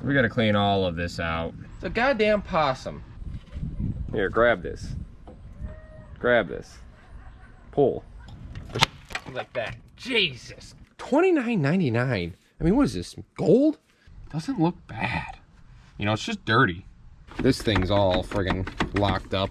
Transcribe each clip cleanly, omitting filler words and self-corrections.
We gotta clean all of this out. It's a goddamn possum. Here, grab this. Grab this. Pull. Like that. Jesus. $29.99. I mean, what is this? Gold? Doesn't look bad. You know, it's just dirty. This thing's all friggin' locked up.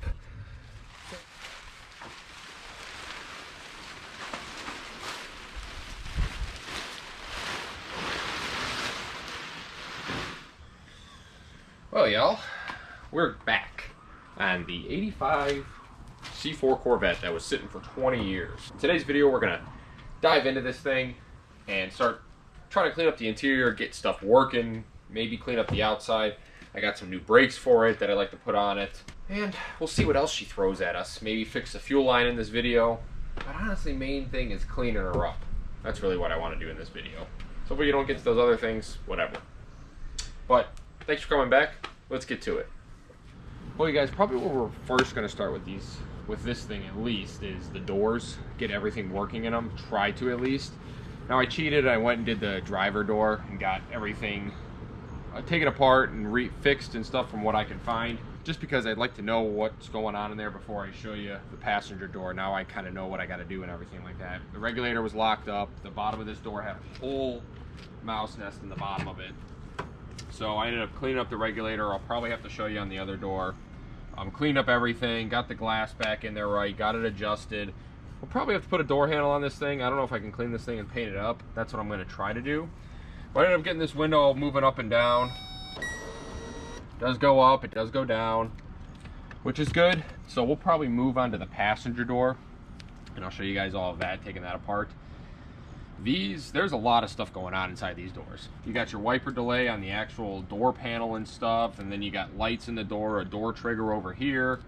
Well, y'all, we're back on the 85 C4 Corvette that was sitting for 20 years. In today's video, we're gonna dive into this thing and start trying to clean up the interior, get stuff working, maybe clean up the outside. I got some new brakes for it that I like to put on it, and we'll see what else she throws at us. Maybe fix the fuel line in this video, but honestly, main thing is cleaning her up. That's really what I want to do in this video. So if you don't get to those other things, whatever. But thanks for coming back. Let's get to it. Well, you guys, probably what we're first going to start with this thing at least, is the doors. Get everything working in them. Try to at least. Now I cheated. I went and did the driver door and got everything taken apart and fixed and stuff from what I can find. Just because I'd like to know what's going on in there before I show you the passenger door. Now I kind of know what I got to do and everything like that. The regulator was locked up. The bottom of this door had a whole mouse nest in the bottom of it. So I ended up cleaning up the regulator. I'll probably have to show you on the other door. Cleaned up everything, got the glass back in there right, got it adjusted. We'll probably have to put a door handle on this thing. I don't know if I can clean this thing and paint it up. That's what I'm going to try to do. But I ended up getting this window moving up and down. It does go up, it does go down, which is good. So we'll probably move on to the passenger door, and I'll show you guys all of that, taking that apart. There's a lot of stuff going on inside these doors. You got your wiper delay on the actual door panel and stuff, and then you got lights in the door, a door trigger over here.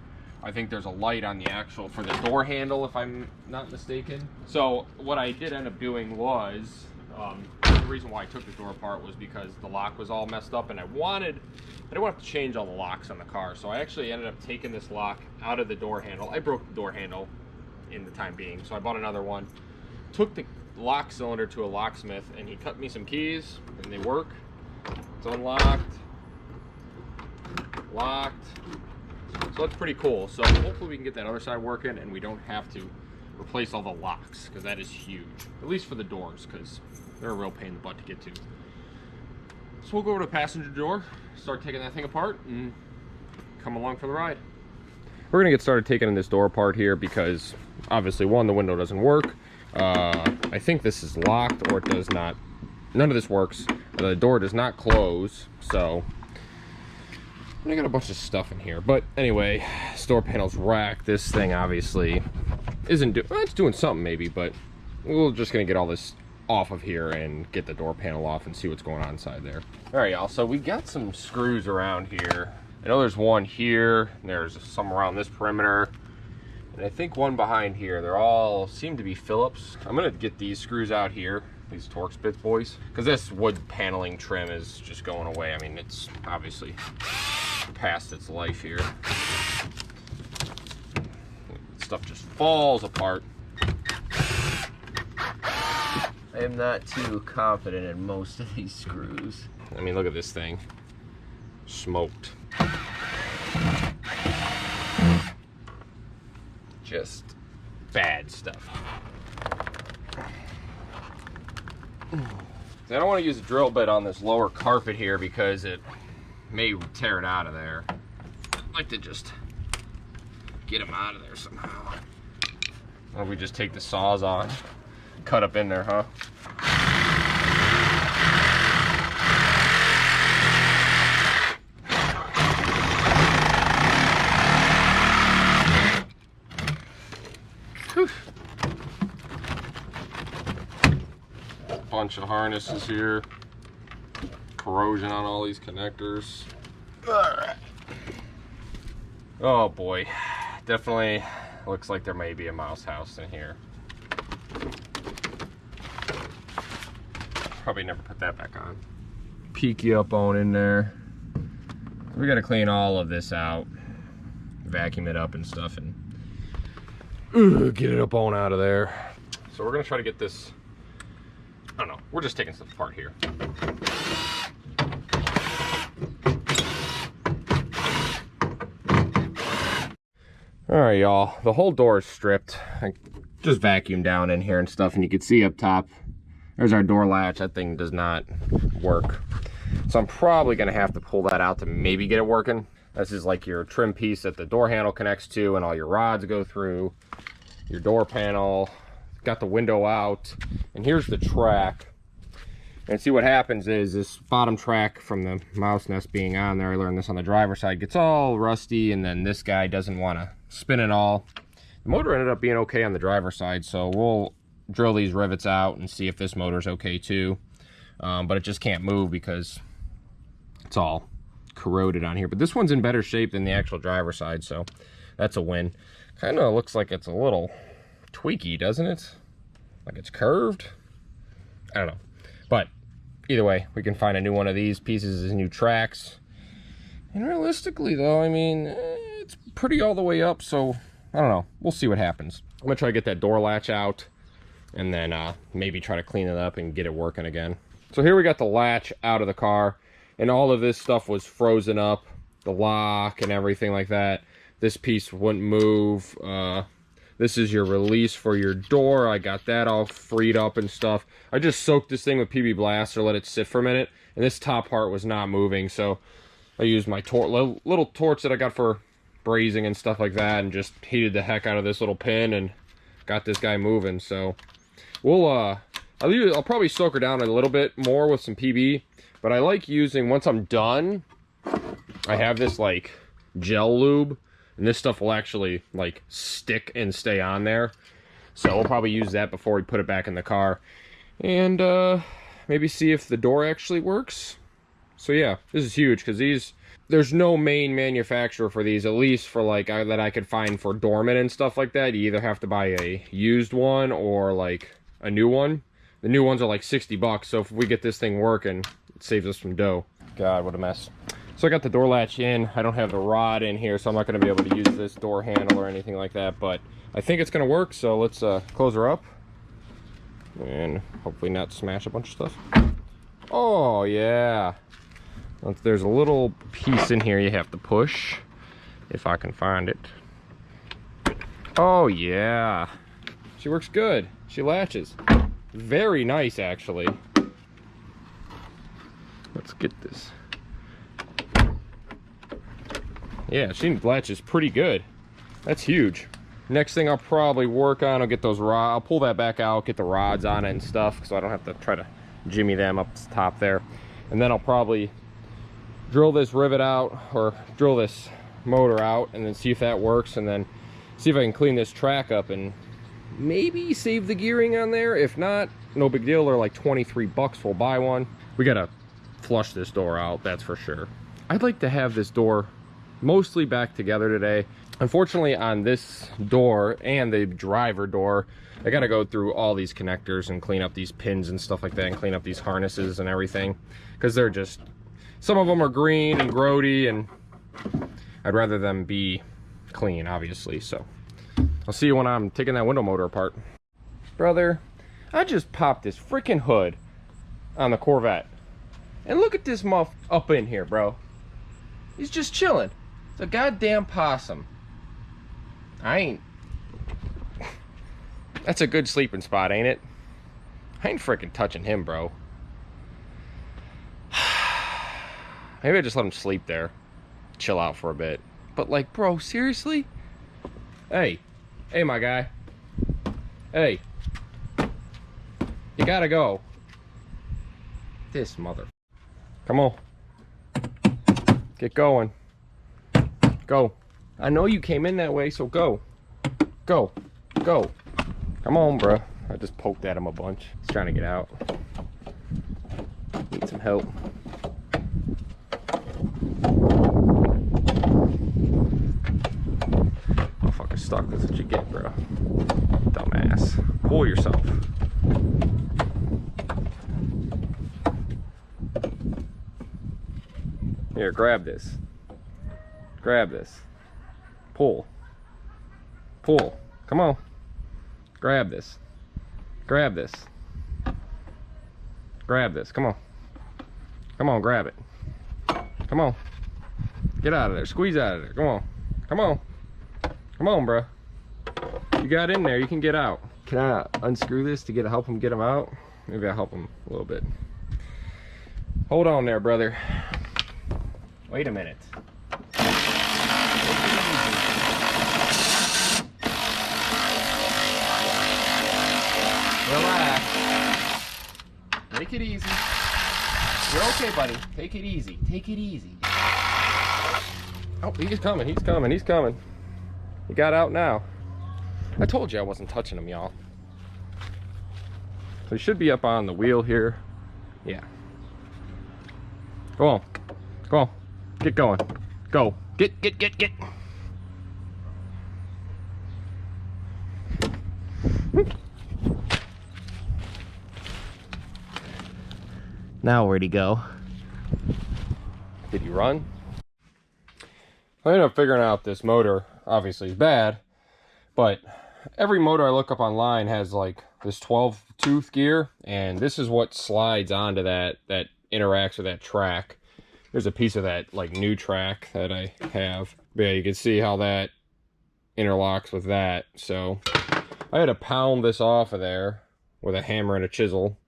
I think there's a light on the actual, for the door handle, if I'm not mistaken. So what I did end up doing was, the reason why I took the door apart was because the lock was all messed up, and I didn't want to have to change all the locks on the car. So I actually ended up taking this lock out of the door handle. I broke the door handle in the time being, so I bought another one. Took the lock cylinder to a locksmith, and he cut me some keys, and they work. It's unlocked, locked, so that's pretty cool. So hopefully we can get that other side working and we don't have to replace all the locks, because that is huge, at least for the doors, because they're a real pain in the butt to get to. So we'll go over to the passenger door, start taking that thing apart, and come along for the ride. We're gonna get started taking this door apart here because obviously, one, the window doesn't work. I think this is locked, or it does not. None of this works. The door does not close, so I got a bunch of stuff in here. But anyway, this door panel's racked. This thing obviously isn't doing. Well, it's doing something maybe, but we're just gonna get all this off of here and get the door panel off and see what's going on inside there. All right, y'all. So we got some screws around here. I know there's one here. And there's some around this perimeter. And I think one behind here. They're all seem to be Phillips. I'm gonna get these screws out here, these Torx bits, boys, because this wood paneling trim is just going away. I mean, it's obviously past its life here. Stuff just falls apart. I am not too confident in most of these screws. I mean, look at this thing. Smoked. Just bad stuff. I don't want to use a drill bit on this lower carpet here because it may tear it out of there. I'd like to just get them out of there somehow. Or we just take the saws on, cut up in there, huh? Bunch of harnesses here, corrosion on all these connectors. Oh boy, definitely looks like there may be a mouse house in here. Probably never put that back on. Peeky up on in there. We got to clean all of this out, vacuum it up and stuff, and get it up on out of there. So we're gonna try to get this. I don't know, we're just taking stuff apart here. All right, y'all, the whole door is stripped. I just vacuumed down in here and stuff, and you can see up top, there's our door latch. That thing does not work. So I'm probably gonna have to pull that out to maybe get it working. This is like your trim piece that the door handle connects to and all your rods go through. Your door panel, got the window out, and here's the track. And see what happens is this bottom track from the mouse nest being on there, I learned this on the driver's side, gets all rusty, and then this guy doesn't want to spin it all. The motor ended up being okay on the driver's side, so we'll drill these rivets out and see if this motor's okay too. But it just can't move because it's all corroded on here. But this one's in better shape than the actual driver's side, so that's a win. Kind of looks like it's a little tweaky, doesn't it? Like it's curved? I don't know. But either way, we can find a new one of these pieces as new tracks. And realistically though, I mean, it's pretty all the way up, so I don't know. We'll see what happens. I'm gonna try to get that door latch out and then maybe try to clean it up and get it working again. So here we got the latch out of the car, and all of this stuff was frozen up, the lock and everything like that. This piece wouldn't move. This is your release for your door. I got that all freed up and stuff. I just soaked this thing with PB Blast or let it sit for a minute, and this top part was not moving, so I used my little torch that I got for brazing and stuff like that, and just heated the heck out of this little pin and got this guy moving. So we'll I'll probably soak her down a little bit more with some PB, but I like using, once I'm done, I have this like gel lube, and this stuff will actually like stick and stay on there. So we'll probably use that before we put it back in the car, and maybe see if the door actually works. So yeah, this is huge because there's no main manufacturer for these, at least for like that I could find for dormant and stuff like that. You either have to buy a used one or like a new one. The new ones are like 60 bucks, so if we get this thing working, it saves us some dough. God, what a mess. So I got the door latch in. I don't have the rod in here, so I'm not going to be able to use this door handle or anything like that, but I think it's going to work, so let's close her up and hopefully not smash a bunch of stuff. Oh yeah, there's a little piece in here you have to push, if I can find it. Oh yeah, she works good. She latches very nice, actually. Let's get this. Yeah, she latches pretty good. That's huge. Next thing I'll probably work on, I'll get those rods, I'll pull that back out, get the rods on it and stuff, so I don't have to try to jimmy them up the top there. And then I'll probably drill this rivet out, or drill this motor out, and then see if that works, and then see if I can clean this track up and maybe save the gearing on there. If not, no big deal. They're like 23 bucks, we'll buy one. We gotta flush this door out, that's for sure. I'd like to have this door mostly back together today. Unfortunately, on this door and the driver door, I gotta go through all these connectors and clean up these pins and stuff like that, and clean up these harnesses and everything, because they're just, some of them are green and grody, and I'd rather them be clean, obviously. So I'll see you when I'm taking that window motor apart. Brother, I just popped this freaking hood on the Corvette, and look at this muff up in here, bro. He's just chilling. It's a goddamn possum. That's a good sleeping spot, ain't it? I ain't freaking touching him, bro. Maybe I just let him sleep there, chill out for a bit. But like, bro, seriously? Hey, my guy. Hey, you gotta go. This mother. Come on. Get going. Go. I know you came in that way, so go. Go. Go. Come on, bro. I just poked at him a bunch. He's trying to get out. Need some help. Motherfucker stuck. That's what you get, bro. Dumbass. Pull yourself. Here, grab this. Grab this. Pull. Pull. Come on. Grab this. Grab this. Grab this. Come on. Come on, grab it. Come on. Get out of there. Squeeze out of there. Come on. Come on. Come on, bro. You got in there. You can get out. Can I unscrew this to help him get him out? Maybe I'll help him a little bit. Hold on there, brother. Wait a minute. Relax. Take it easy. You're okay, buddy. Take it easy. Take it easy. Oh, he's coming. He's coming. He's coming. He got out now. I told you I wasn't touching him, y'all. So he should be up on the wheel here. Yeah. Go on. Go on. Get going. Go. Get. Now where'd he go? Did he run? I ended up figuring out this motor obviously is bad, but every motor I look up online has like this 12-tooth gear, and this is what slides onto that interacts with that track. There's a piece of that like new track that I have. But yeah, you can see how that interlocks with that. So I had to pound this off of there with a hammer and a chisel.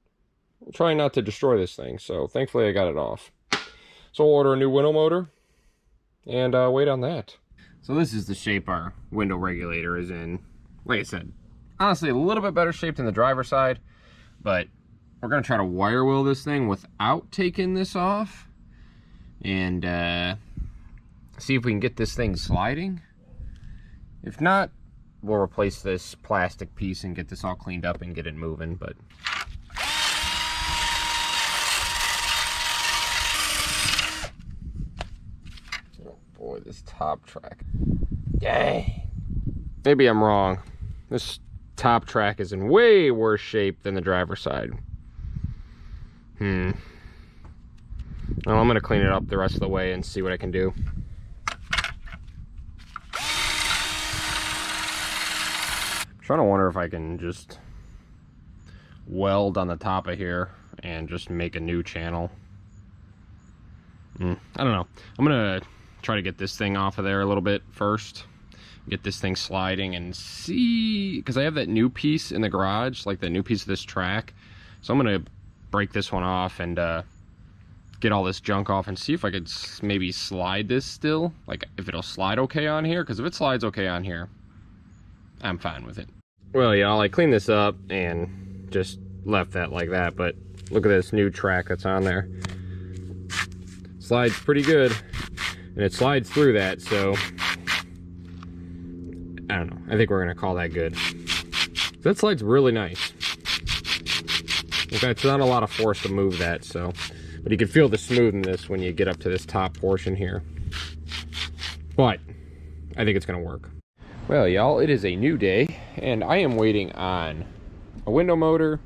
I'm trying not to destroy this thing, so thankfully I got it off. So I'll order a new window motor and wait on that. So this is the shape our window regulator is in. Like I said, honestly a little bit better shape than the driver's side, but we're gonna try to wire wheel this thing without taking this off and see if we can get this thing sliding. If not, we'll replace this plastic piece and get this all cleaned up and get it moving. But oh boy, this top track. Dang. Maybe I'm wrong. This top track is in way worse shape than the driver's side. Well, I'm gonna clean it up the rest of the way and see what I can do. I'm trying to wonder if I can just weld on the top of here and just make a new channel. I don't know. I'm gonna try to get this thing off of there a little bit first. Get this thing sliding and see, because I have that new piece in the garage, like the new piece of this track. So I'm gonna break this one off and get all this junk off and see if I could maybe slide this still, like if it'll slide okay on here, because if it slides okay on here, I'm fine with it. Well, y'all, I cleaned this up and just left that like that, but look at this new track that's on there. Slides pretty good, and it slides through that, so I don't know. I think we're gonna call that good. That slides really nice. In fact, it's not a lot of force to move that, so, but you can feel the smoothness when you get up to this top portion here. But I think it's gonna work. Well, y'all, it is a new day, and I am waiting on a window motor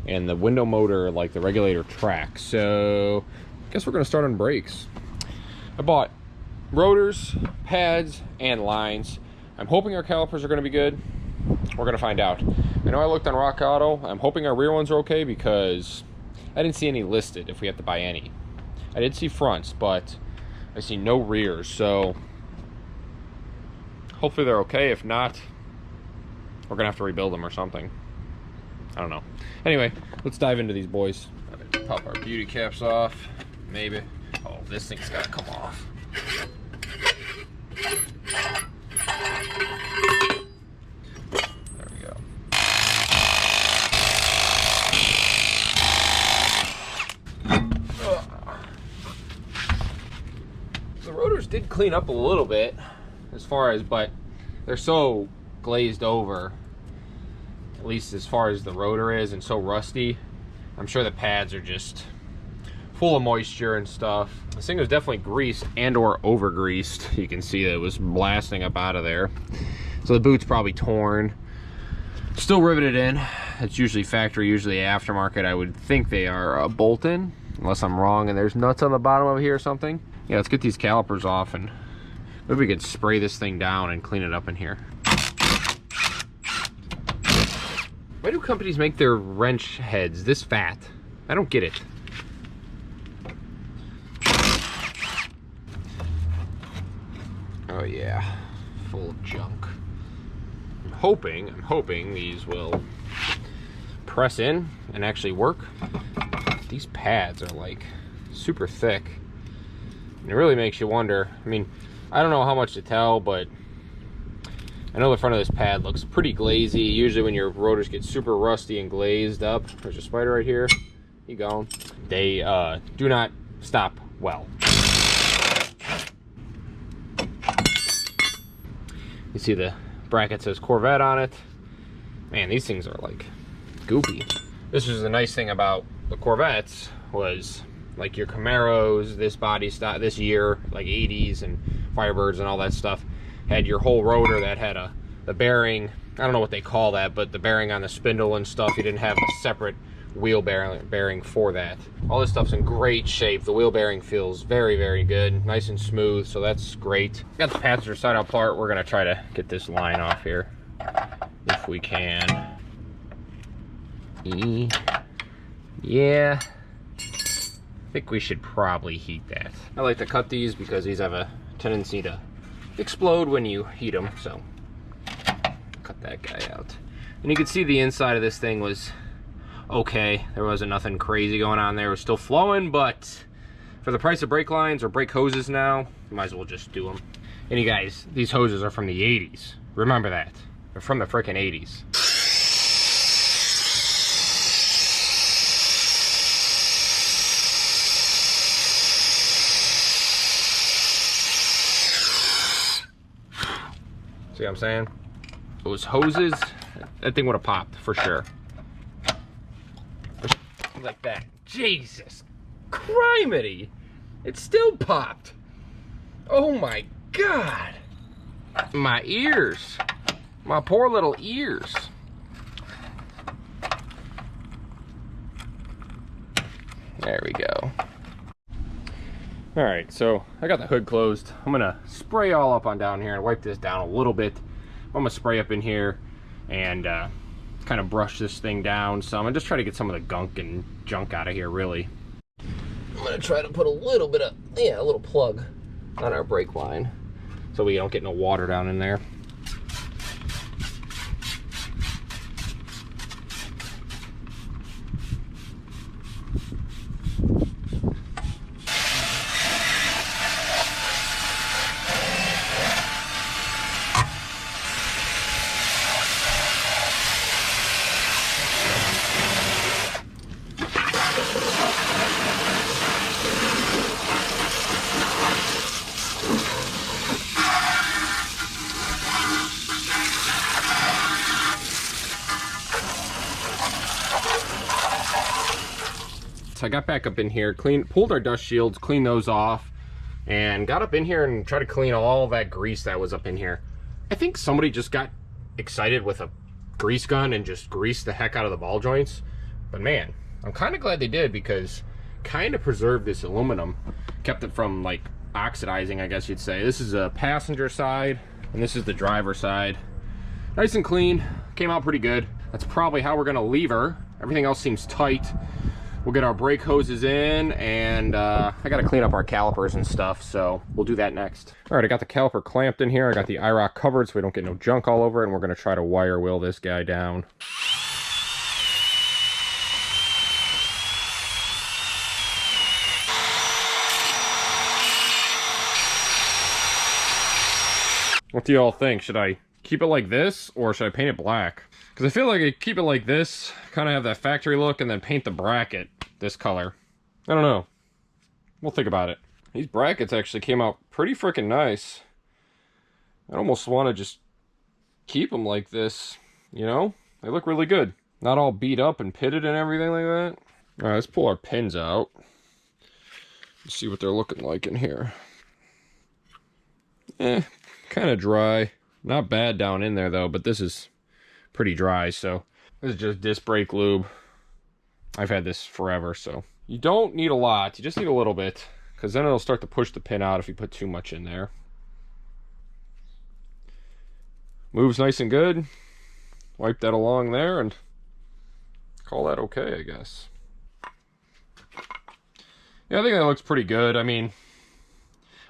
and the window motor, like the regulator track. So I guess we're gonna start on brakes. I bought rotors, pads, and lines. I'm hoping our calipers are gonna be good. We're gonna find out. I know I looked on Rock Auto. I'm hoping our rear ones are okay because I didn't see any listed if we have to buy any. I did see fronts, but I see no rears, so hopefully they're okay. If not, we're gonna have to rebuild them or something. I don't know. Anyway, let's dive into these boys. Pop our beauty caps off, maybe. Oh, this thing's gotta come off. There we go. The rotors did clean up a little bit as far as, but they're so glazed over, at least as far as the rotor is, and so rusty. I'm sure the pads are just full of moisture and stuff. This thing was definitely greased and or over greased. You can see that it was blasting up out of there. So the boot's probably torn. Still riveted in. It's usually factory, usually aftermarket. I would think they are bolt-in, unless I'm wrong and there's nuts on the bottom of here or something. Yeah, let's get these calipers off and maybe we could spray this thing down and clean it up in here. Why do companies make their wrench heads this fat? I don't get it. Oh yeah, full of junk. I'm hoping these will press in and actually work. These pads are like super thick. And it really makes you wonder. I mean, I don't know how much to tell, but I know the front of this pad looks pretty glazy. Usually when your rotors get super rusty and glazed up, there's a spider right here. You go. They do not stop well. You see the bracket says Corvette on it. Man, these things are like goopy. This was the nice thing about the Corvettes was like your Camaros, this body style, this year, like 80s and Firebirds and all that stuff, had your whole rotor that had the bearing. I don't know what they call that, but the bearing on the spindle and stuff. You didn't have a separate wheel bearing for that. All this stuff's in great shape. The wheel bearing feels very, very good, nice and smooth, so that's great. Got the passenger side apart. We're gonna try to get this line off here if we can. Yeah, I think we should probably heat that. I like to cut these because these have a tendency to explode when you heat them, so cut that guy out. And you can see the inside of this thing was okay. There wasn't nothing crazy going on there. It was still flowing, but for the price of brake lines or brake hoses now, you might as well just do them. And you guys, these hoses are from the 80s. Remember that. They're from the frickin' 80s. See what I'm saying? Those hoses, that thing would have popped for sure. Like that. Jesus criminy! It still popped. Oh my God! My ears. My poor little ears. There we go. Alright, so I got the hood closed. I'm gonna spray all up on down here and wipe this down a little bit. I'm gonna spray up in here and kind of brush this thing down some and just try to get some of the gunk and junk out of here, really. I'm gonna try to put a little bit of, a little plug on our brake line so we don't get no water down in there. So I got back up in here, pulled our dust shields, cleaned those off, and got up in here and tried to clean all that grease that was up in here. I think somebody just got excited with a grease gun and just greased the heck out of the ball joints. But man, I'm kind of glad they did, because kind of preserved this aluminum, kept it from like oxidizing, I guess you'd say. This is a passenger side and this is the driver side. Nice and clean, came out pretty good. That's probably how we're gonna leave her. Everything else seems tight. We'll get our brake hoses in, and I gotta clean up our calipers and stuff, so we'll do that next. All right, I got the caliper clamped in here. I got the IROC covered so we don't get no junk all over it, and we're gonna try to wire wheel this guy down. What do y'all think? Should I keep it like this, or should I paint it black? Because I feel like I keep it like this, kind of have that factory look, and then paint the bracket this color. I don't know. We'll think about it. These brackets actually came out pretty freaking nice. I almost want to just keep them like this, you know? They look really good. Not all beat up and pitted and everything like that. All right, let's pull our pins out. Let's see what they're looking like in here. Kind of dry. Not bad down in there though, but this is pretty dry, so this is just disc brake lube. I've had this forever, so you don't need a lot, you just need a little bit, because then it'll start to push the pin out if you put too much in there. Moves nice and good. Wipe that along there and call that okay, I guess. Yeah, I think that looks pretty good. I mean,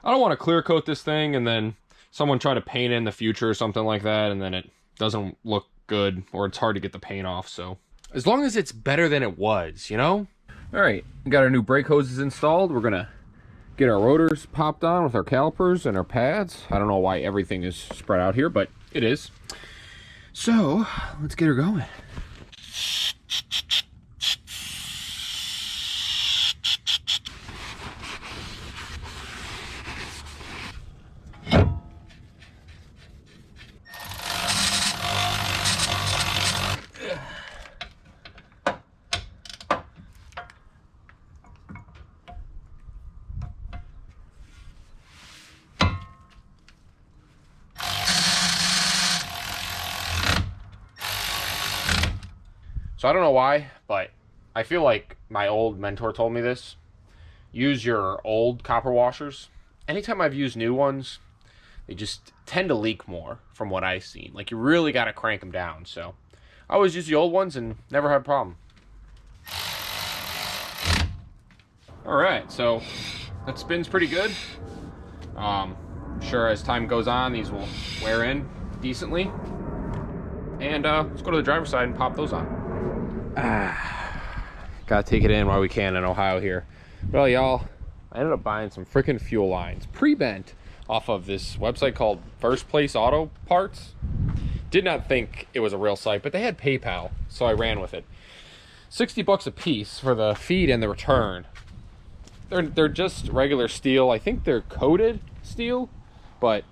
I don't want to clear coat this thing and then someone try to paint it in the future or something like that, and then it doesn't look good, or it's hard to get the paint off. So as long as it's better than it was, you know? All right, got our new brake hoses installed. We're gonna get our rotors popped on with our calipers and our pads. I don't know why everything is spread out here, but it is. So let's get her going. So I don't know why, but I feel like my old mentor told me this. Use your old copper washers. Anytime I've used new ones, they just tend to leak more from what I've seen. Like, you really got to crank them down. So I always use the old ones and never had a problem. All right, so that spins pretty good. I'm sure as time goes on, these will wear in decently. And let's go to the driver's side and pop those on. Gotta take it in while we can in Ohio here. Well, y'all, I ended up buying some freaking fuel lines, pre-bent, off of this website called First Place Auto Parts. Did not think it was a real site, but they had PayPal, so I ran with it. 60 bucks a piece for the feed and the return. They're just regular steel. I think they're coated steel, but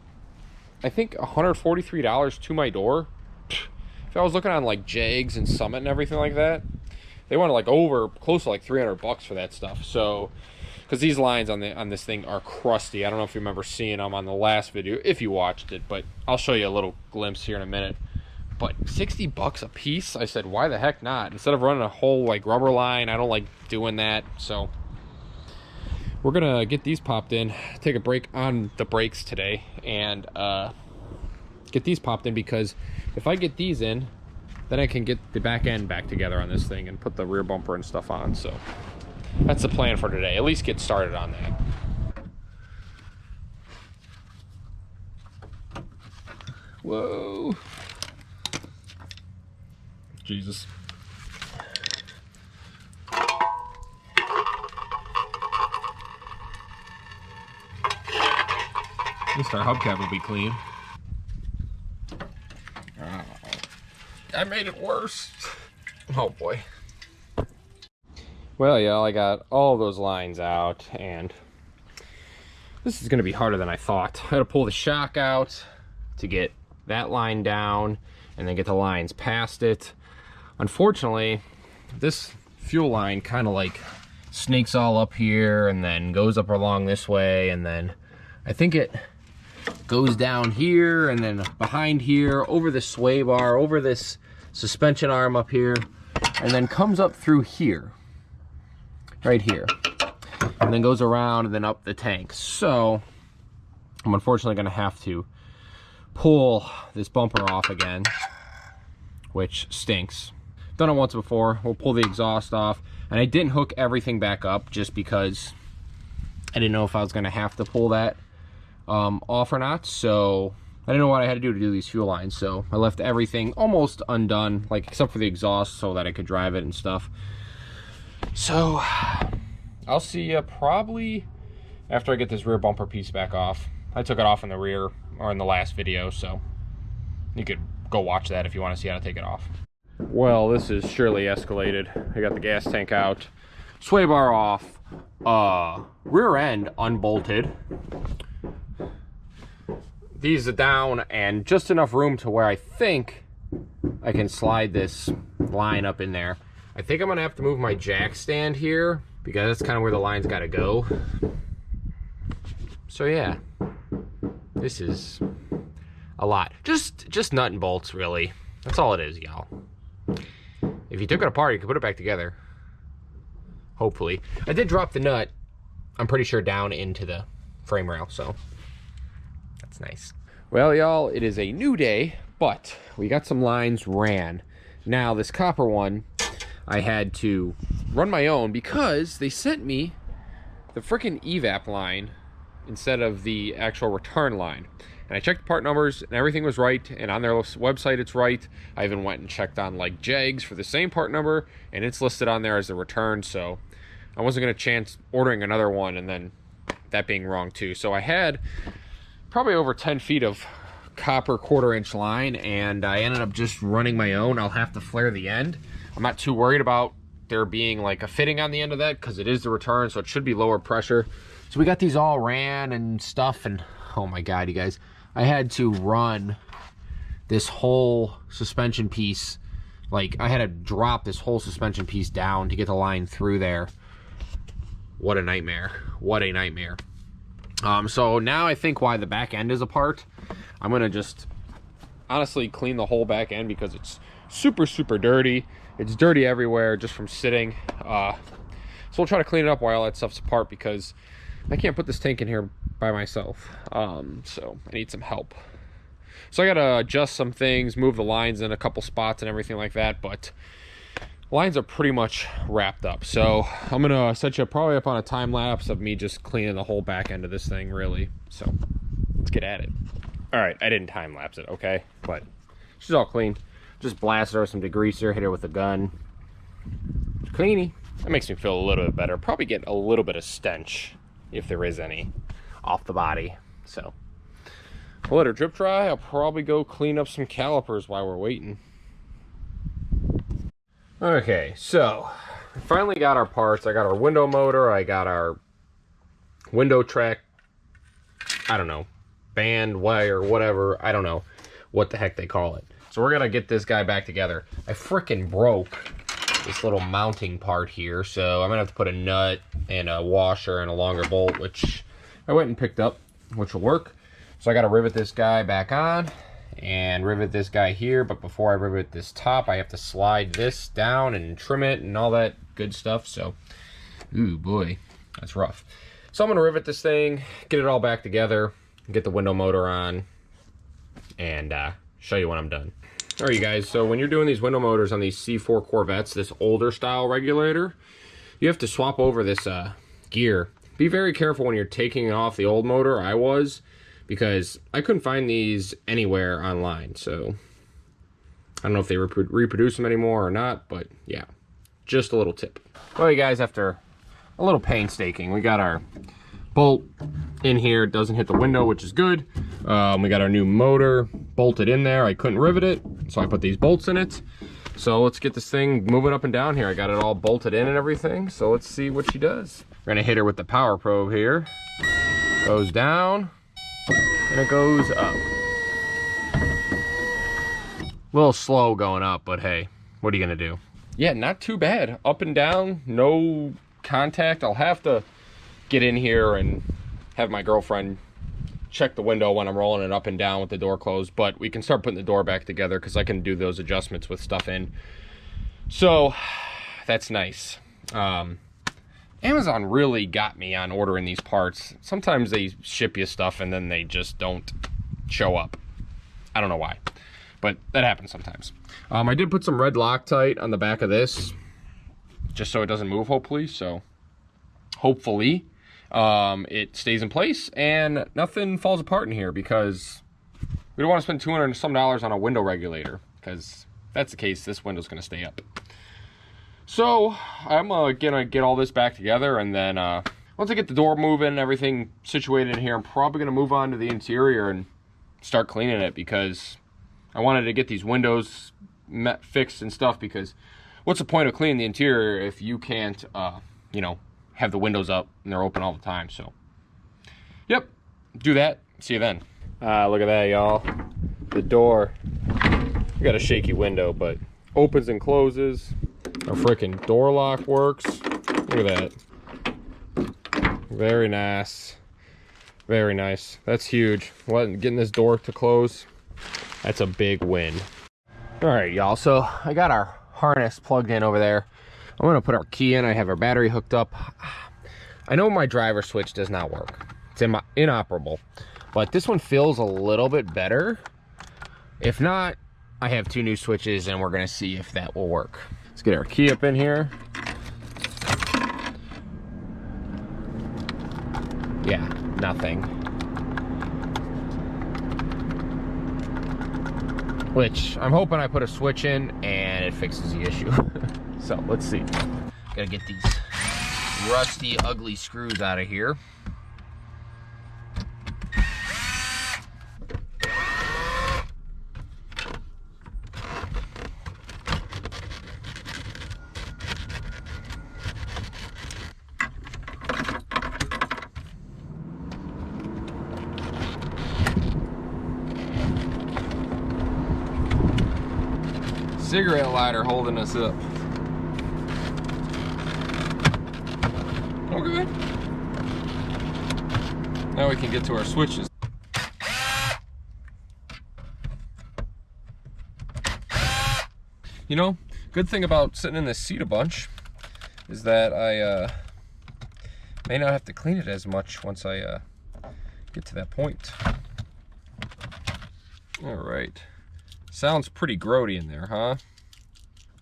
I think $143 to my door. If I was looking on like Jags and Summit and everything like that, they wanted like close to like 300 bucks for that stuff. So, because these lines on this thing are crusty. I don't know if you remember seeing them on the last video, if you watched it, but I'll show you a little glimpse here in a minute. But 60 bucks a piece, I said, why the heck not? Instead of running a whole like rubber line, I don't like doing that. So we're gonna get these popped in, take a break on the brakes today, and get these popped in, because if I get these in, then I can get the back end back together on this thing and put the rear bumper and stuff on. So that's the plan for today. At least get started on that. Whoa. Jesus. At least our hubcap will be clean. I made it worse. Oh boy. Well, y'all, I got all those lines out, and this is gonna be harder than I thought. I gotta pull the shock out to get that line down and then get the lines past it. Unfortunately, this fuel line kind of like snakes all up here and then goes up along this way, and then I think it goes down here and then behind here, over the sway bar, over this suspension arm up here, and then comes up through here, right here, and then goes around and then up the tank. So I'm unfortunately gonna have to pull this bumper off again, which stinks. Done it once before. We'll pull the exhaust off, and I didn't hook everything back up just because I didn't know if I was gonna have to pull that off or not. So I didn't know what I had to do these fuel lines, so I left everything almost undone, like except for the exhaust, so that I could drive it and stuff. So I'll see you probably after I get this rear bumper piece back off. I took it off in the rear, or in the last video, so you could go watch that if you want to see how to take it off. Well, this is surely escalated. I got the gas tank out, sway bar off, rear end unbolted. These are down, and just enough room to where I think I can slide this line up in there. I think I'm gonna have to move my jack stand here, because that's kind of where the line's gotta go. So yeah, this is a lot. Just nut and bolts, really. That's all it is, y'all. If you took it apart, you could put it back together. Hopefully. I did drop the nut, I'm pretty sure, down into the frame rail, so that's nice. Well, y'all, it is a new day, but we got some lines ran. Now, this copper one, I had to run my own because they sent me the frickin' evap line instead of the actual return line. And I checked the part numbers and everything was right, and on their website it's right. I even went and checked on like Jags for the same part number, and it's listed on there as the return, so I wasn't going to chance ordering another one and then that being wrong too. So I had probably over 10 feet of copper 1/4 inch line, and I ended up just running my own. I'll have to flare the end. I'm not too worried about there being like a fitting on the end of that because it is the return, so it should be lower pressure. So we got these all ran and stuff, and oh my god, you guys, I had to run this whole suspension piece, like I had to drop this whole suspension piece down to get the line through there. What a nightmare. What a nightmare. So now I think why the back end is apart, I'm gonna just honestly clean the whole back end because it's super dirty. It's dirty everywhere just from sitting. So we'll try to clean it up while all that stuff's apart because I can't put this tank in here by myself. So I need some help. So I gotta adjust some things, move the lines in a couple spots and everything like that, but lines are pretty much wrapped up. So I'm gonna set you probably up on a time lapse of me just cleaning the whole back end of this thing, really. So let's get at it. All right, I didn't time lapse it, okay? But she's all clean. Just blasted her with some degreaser, hit her with a gun. Cleany. That makes me feel a little bit better. Probably get a little bit of stench, if there is any, off the body. So I'll let her drip dry. I'll probably go clean up some calipers while we're waiting. Okay, so I finally got our parts. I got our window motor. I got our window track, I don't know, band wire, whatever. I don't know what the heck they call it. So we're gonna get this guy back together. I frickin' broke this little mounting part here, so I'm gonna have to put a nut and a washer and a longer bolt, which I went and picked up, which will work. So I gotta rivet this guy back on and rivet this guy here, but before I rivet this top, I have to slide this down and trim it and all that good stuff. So, ooh boy, that's rough. So I'm gonna rivet this thing, get it all back together, get the window motor on, and show you when I'm done. All right, you guys, so when you're doing these window motors on these C4 Corvettes, this older style regulator, you have to swap over this gear. Be very careful when you're taking it off the old motor. I was, because I couldn't find these anywhere online. So I don't know if they reproduce them anymore or not, but yeah, just a little tip. Well, you guys, after a little painstaking, we got our bolt in here. It doesn't hit the window, which is good. We got our new motor bolted in there. I couldn't rivet it, so I put these bolts in it. So let's get this thing moving up and down here. I got it all bolted in and everything, so let's see what she does. We're gonna hit her with the power probe here. Goes down, and it goes up. A little slow going up, but hey, what are you gonna do? Yeah, not too bad. Up and down, no contact. I'll have to get in here and have my girlfriend check the window when I'm rolling it up and down with the door closed, but we can start putting the door back together because I can do those adjustments with stuff in. So that's nice. Amazon really got me on ordering these parts. Sometimes they ship you stuff and then they just don't show up. I don't know why, but that happens sometimes. I did put some red Loctite on the back of this just so it doesn't move, hopefully. So hopefully it stays in place and nothing falls apart in here, because we don't want to spend $200 and some on a window regulator, because if that's the case, this window's going to stay up. So I'm gonna get all this back together, and then once I get the door moving and everything situated in here, I'm probably gonna move on to the interior and start cleaning it, because I wanted to get these windows fixed and stuff, because what's the point of cleaning the interior if you can't you know, have the windows up and they're open all the time? So yep, do that. See you then. Look at that, y'all. The door, we got a shaky window, but opens and closes. Our freaking door lock works. Look at that. Very nice. Very nice. That's huge. Getting this door to close, that's a big win. All right, y'all. So I got our harness plugged in over there. I'm gonna put our key in. I have our battery hooked up. I know my driver switch does not work. It's inoperable, but this one feels a little bit better. If not, I have 2 new switches and we're gonna see if that will work. Let's get our key up in here. Yeah, nothing. Which I'm hoping I put a switch in and it fixes the issue. So let's see. Gotta get these rusty, ugly screws out of here. Cigarette lighter holding us up. Okay. Now we can get to our switches. You know, good thing about sitting in this seat a bunch is that I may not have to clean it as much once I get to that point. All right. Sounds pretty grody in there, huh?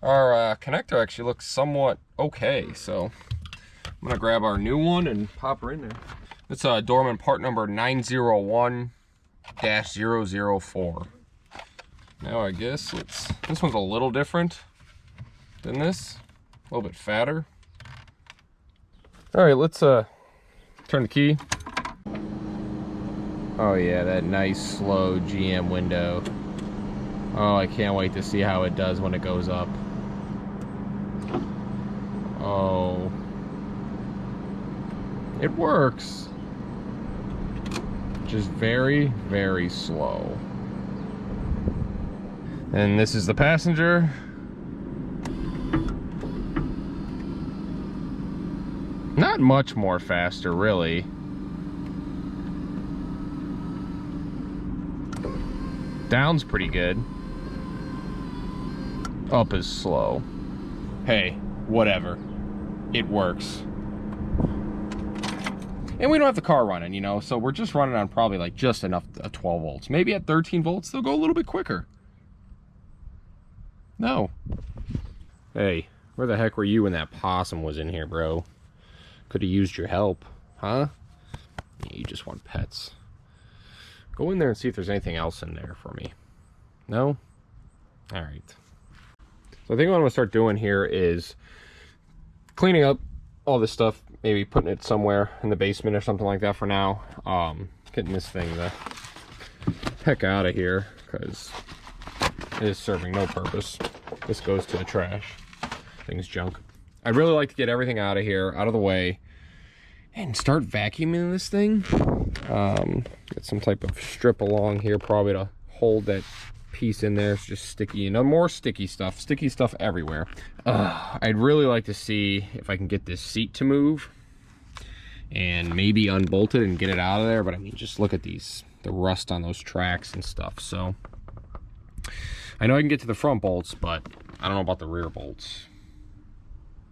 Our connector actually looks somewhat okay, so I'm gonna grab our new one and pop her in there. It's Dorman part number 901-004. Now I guess this one's a little different than this, a little bit fatter. All right, let's turn the key. Oh yeah, that nice slow GM window. Oh, I can't wait to see how it does when it goes up. Oh. It works. Just very, very slow. And this is the passenger. Not much more faster, really. Down's pretty good. Up is slow. Hey, whatever. It works. And we don't have the car running, you know, so we're just running on probably like just enough 12 volts. Maybe at 13 volts, they'll go a little bit quicker. No. Hey, where the heck were you when that possum was in here, bro? Could have used your help, huh? Yeah, you just want pets. Go in there and see if there's anything else in there for me. No? All right. So I think what I'm gonna start doing here is cleaning up all this stuff, maybe putting it somewhere in the basement or something like that for now. Getting this thing the heck out of here because it is serving no purpose. This goes to the trash. Thing's junk. I'd really like to get everything out of here, out of the way, and start vacuuming this thing. Get some type of strip along here probably to hold that piece in there. It's just sticky, you know, more sticky stuff everywhere. I'd really like to see if I can get this seat to move and maybe unbolt it and get it out of there. But I mean, just look at the rust on those tracks and stuff. So I know I can get to the front bolts, but I don't know about the rear bolts.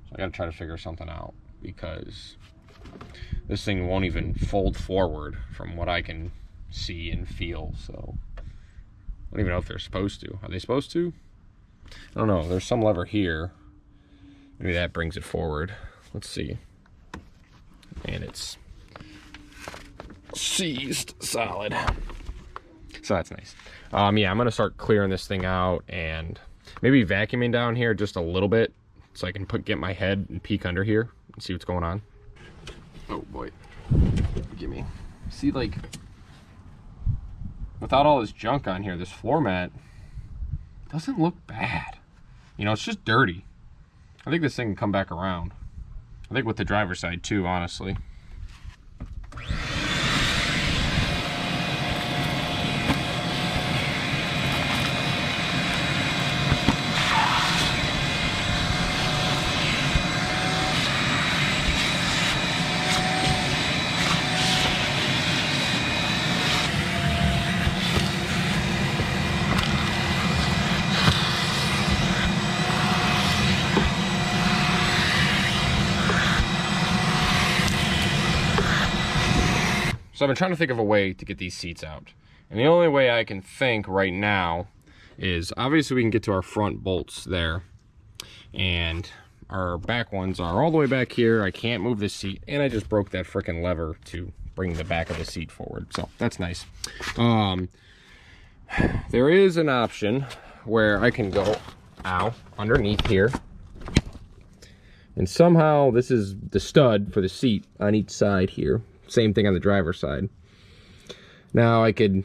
So I gotta try to figure something out because this thing won't even fold forward from what I can see and feel. So I don't even know if they're supposed to. Are they supposed to? I don't know. There's some lever here. Maybe that brings it forward. Let's see. And it's seized solid. So that's nice. Yeah, I'm gonna start clearing this thing out and maybe vacuuming down here just a little bit so I can get my head and peek under here and see what's going on. Oh boy. Forgive me. See, like, without all this junk on here, this floor mat doesn't look bad. You know, it's just dirty. I think this thing can come back around. I think with the driver's side too, honestly. So I've been trying to think of a way to get these seats out. And the only way I can think right now is obviously we can get to our front bolts there. And our back ones are all the way back here. I can't move the seat, and I just broke that freaking lever to bring the back of the seat forward. So that's nice. There is an option where I can go, underneath here. And somehow this is the stud for the seat on each side here. Same thing on the driver's side. Now I could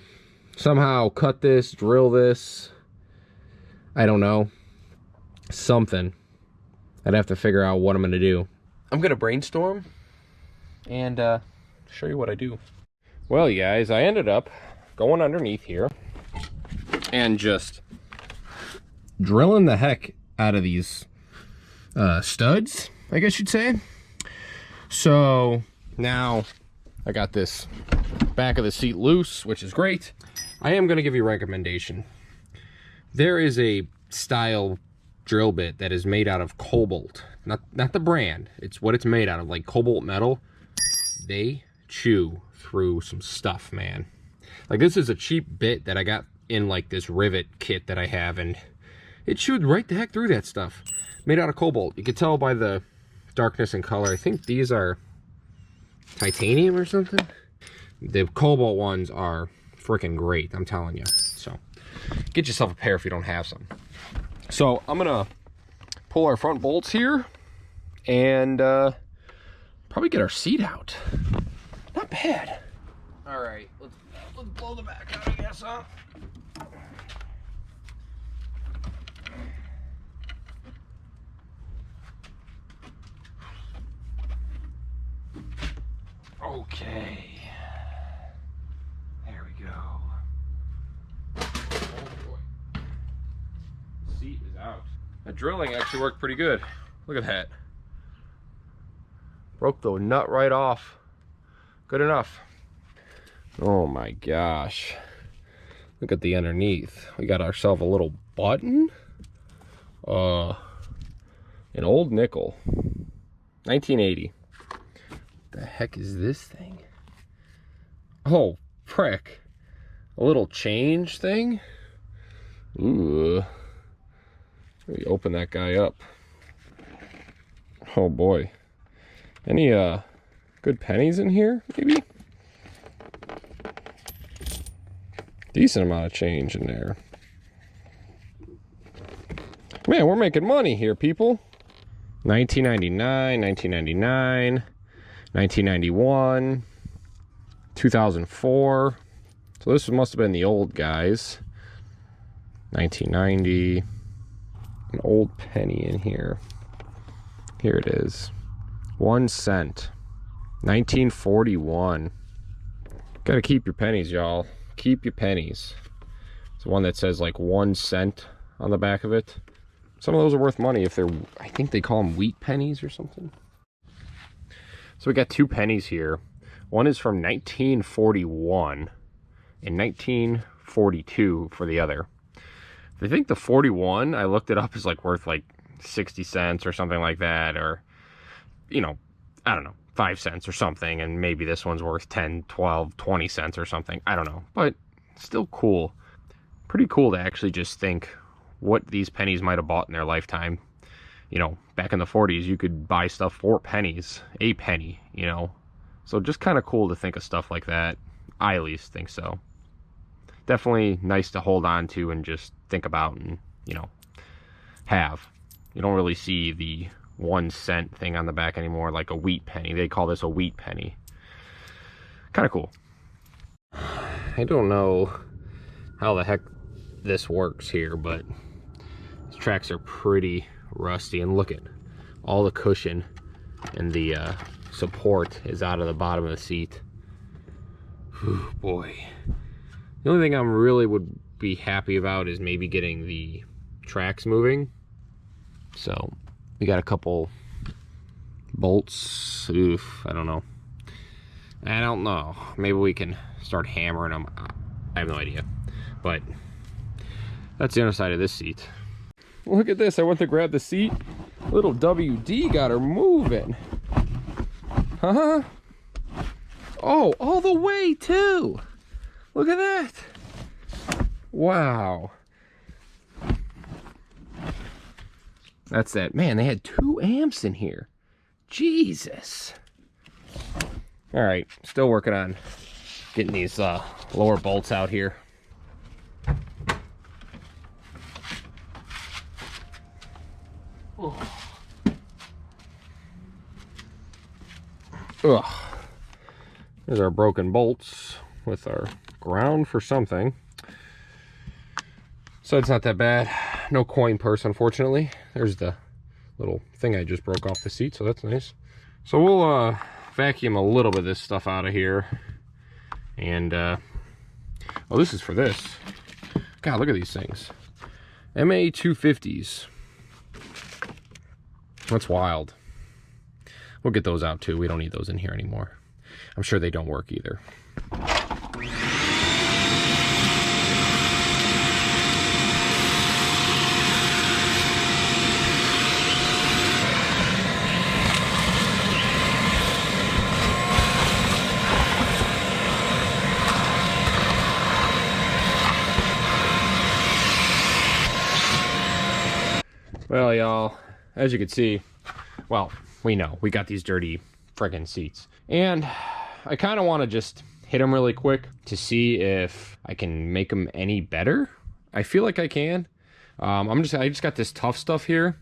somehow cut this, drill this. I don't know. Something. I'd have to figure out what I'm gonna do. I'm gonna brainstorm and show you what I do. Well, you guys, I ended up going underneath here and just drilling the heck out of these studs, I guess you'd say. So now I got this back of the seat loose, which is great. I am gonna give you a recommendation. There is a style drill bit that is made out of cobalt, not the brand, it's what it's made out of, like cobalt metal. They chew through some stuff, man. Like, this is a cheap bit that I got in like this rivet kit that I have, and it chewed right the heck through that stuff. Made out of cobalt. You can tell by the darkness and color. I think these are titanium or something. The cobalt ones are freaking great, I'm telling you. So get yourself a pair if you don't have some. So I'm gonna pull our front bolts here and probably get our seat out. Not bad. All right, let's blow the back out, I guess, huh? Okay. There we go. Oh boy. The seat is out. That drilling actually worked pretty good. Look at that. Broke the nut right off. Good enough. Oh my gosh. Look at the underneath. We got ourselves a little button. An old nickel. 1980. The heck is this thing? Oh, frick. A little change thing? Ooh. Let me open that guy up. Oh boy. Any good pennies in here, maybe? Decent amount of change in there. Man, we're making money here, people. 1999, 1999, 1991, 2004. So this must have been the old guys. 1990. An old penny in here. Here it is. 1 cent. 1941. Gotta keep your pennies, y'all. Keep your pennies. It's the one that says like 1 cent on the back of it. Some of those are worth money if they're, I think they call them wheat pennies or something. So we got 2 pennies here. One is from 1941 and 1942 for the other. I think the 41, I looked it up, is like worth like 60 cents or something like that, or, you know, I don't know, 5 cents or something, and maybe this one's worth 10, 12, 20 cents or something. I don't know, but still cool. Pretty cool to actually just think what these pennies might have bought in their lifetime. You know, back in the 40s, you could buy stuff for pennies, a penny, you know. So just kind of cool to think of stuff like that. I at least think so. Definitely nice to hold on to and just think about and, you know, have. You don't really see the 1 cent thing on the back anymore, like a wheat penny. They call this a wheat penny. Kind of cool. I don't know how the heck this works here, but these tracks are pretty rusty. And look at all the cushion and the support is out of the bottom of the seat. Whew, boy. The only thing I really would be happy about is maybe getting the tracks moving. So we got a couple bolts. Oof, I don't know. Maybe we can start hammering them. I have no idea. But that's the other side of this seat. Look at this. I went to grab the seat. Little WD got her moving. Huh? Oh, all the way too. Look at that. Wow. That's that. Man, they had 2 amps in here. Jesus. All right, still working on getting these lower bolts out here. Ugh. There's our broken bolts with our ground for something. So it's not that bad. No coin purse, unfortunately. There's the little thing I just broke off the seat, so that's nice. So we'll vacuum a little bit of this stuff out of here. And, oh, this is for this. God, look at these things. MA 250s. That's wild. We'll get those out too. We don't need those in here anymore. I'm sure they don't work either. Well, y'all, as you can see, well, we know we got these dirty friggin' seats, and I kind of want to just hit them really quick to see if I can make them any better. I feel like I can. I just got this tough stuff here,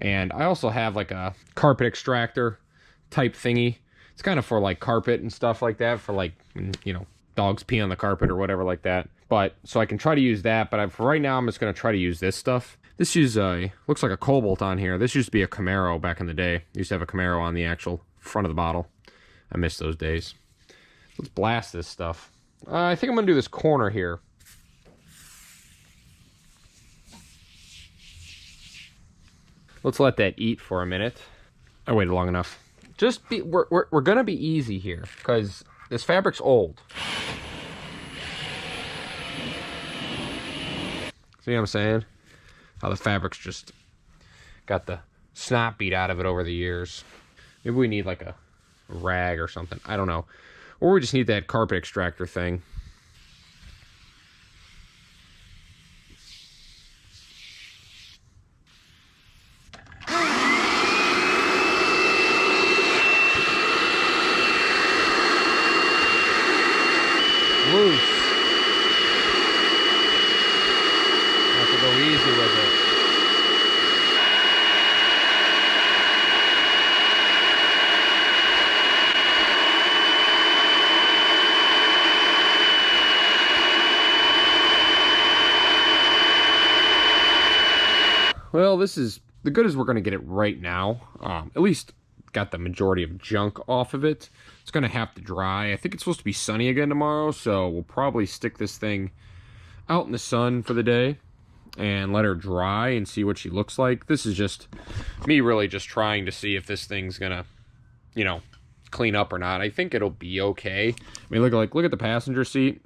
and I also have like a carpet extractor type thingy. It's kind of for like carpet and stuff like that, for like, you know, dogs pee on the carpet or whatever like that. But so I can try to use that, but for right now I'm just going to try to use this stuff. This looks like a Cobalt on here. This used to be a Camaro back in the day. Used to have a Camaro on the actual front of the bottle. I miss those days. Let's blast this stuff. I think I'm going to do this corner here. Let's let that eat for a minute. I waited long enough. We're going to be easy here because this fabric's old. See what I'm saying? How the fabric's just got the snot beat out of it over the years. Maybe we need like a rag or something. I don't know. Or we just need that carpet extractor thing. Loose. Have to go easy with it. Well, this is the good is we're going to get it right now. At least got the majority of junk off of it. It's going to have to dry. I think it's supposed to be sunny again tomorrow, so we'll probably stick this thing out in the sun for the day and let her dry and see what she looks like. This is just me really just trying to see if this thing's going to, you know, clean up or not. I think it'll be okay. I mean, look at the passenger seat.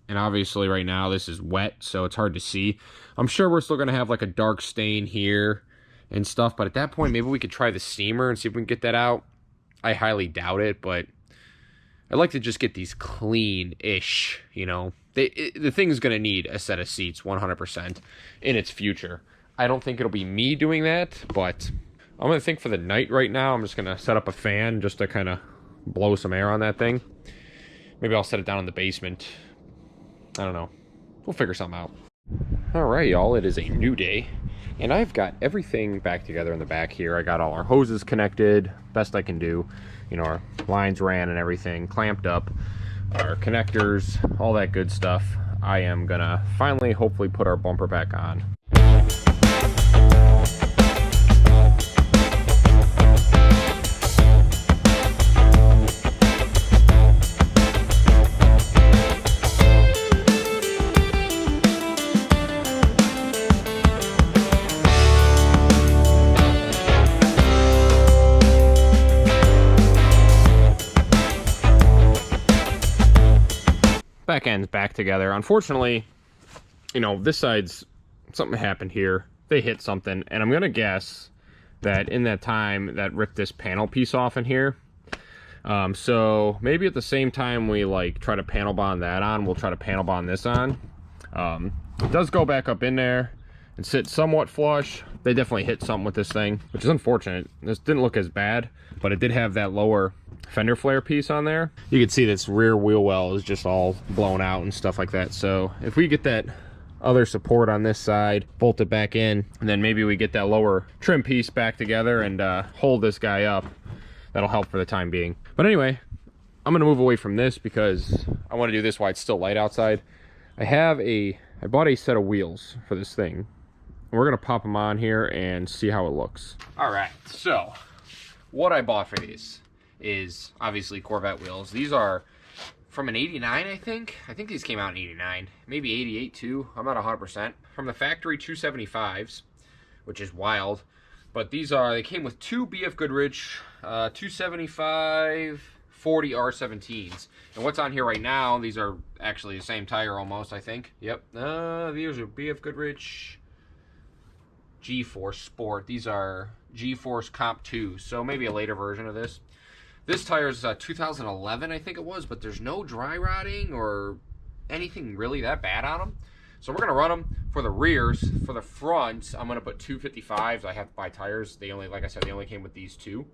And obviously right now this is wet, so it's hard to see. I'm sure we're still going to have like a dark stain here and stuff. But at that point, maybe we could try the steamer and see if we can get that out. I highly doubt it, but I'd like to just get these clean-ish, you know. The thing's going to need a set of seats 100% in its future. I don't think it'll be me doing that, but I'm going to think for the night right now, I'm just going to set up a fan just to kind of blow some air on that thing. Maybe I'll set it down in the basement. I don't know. We'll figure something out. All right, y'all. It is a new day, and I've got everything back together in the back here. I got all our hoses connected, best I can do. You know, our lines ran and everything, clamped up, our connectors, all that good stuff. I am gonna finally, hopefully, put our bumper back on. Back end's back together. Unfortunately, you know, this side's something happened here. They hit something, and I'm gonna guess that in that time that ripped this panel piece off in here. So maybe at the same time we like try to panel bond that on, we'll try to panel bond this on. It does go back up in there, and sit somewhat flush. They definitely hit something with this thing, which is unfortunate. This didn't look as bad, but it did have that lower fender flare piece on there. You can see this rear wheel well is just all blown out and stuff like that. So if we get that other support on this side, bolt it back in, and then maybe we get that lower trim piece back together and hold this guy up, that'll help for the time being. But anyway, I'm gonna move away from this because I want to do this while it's still light outside. I bought a set of wheels for this thing, and we're gonna pop them on here and see how it looks. All right, so what I bought for these is obviously Corvette wheels. These are from an 89, I think. I think these came out in 89, maybe 88 too. I'm not 100%. From the factory 275s, which is wild. But they came with two BF Goodrich 275 40 R17s. And what's on here right now, these are actually the same tire almost, I think. Yep, these are BF Goodrich G-Force Sport. These are G-Force Comp 2, so maybe a later version of this. This tire is 2011, I think it was, but there's no dry rotting or anything really that bad on them. So we're gonna run them for the rears. For the front, I'm gonna put 255s. I have to buy tires. They only, like I said, they only came with these two.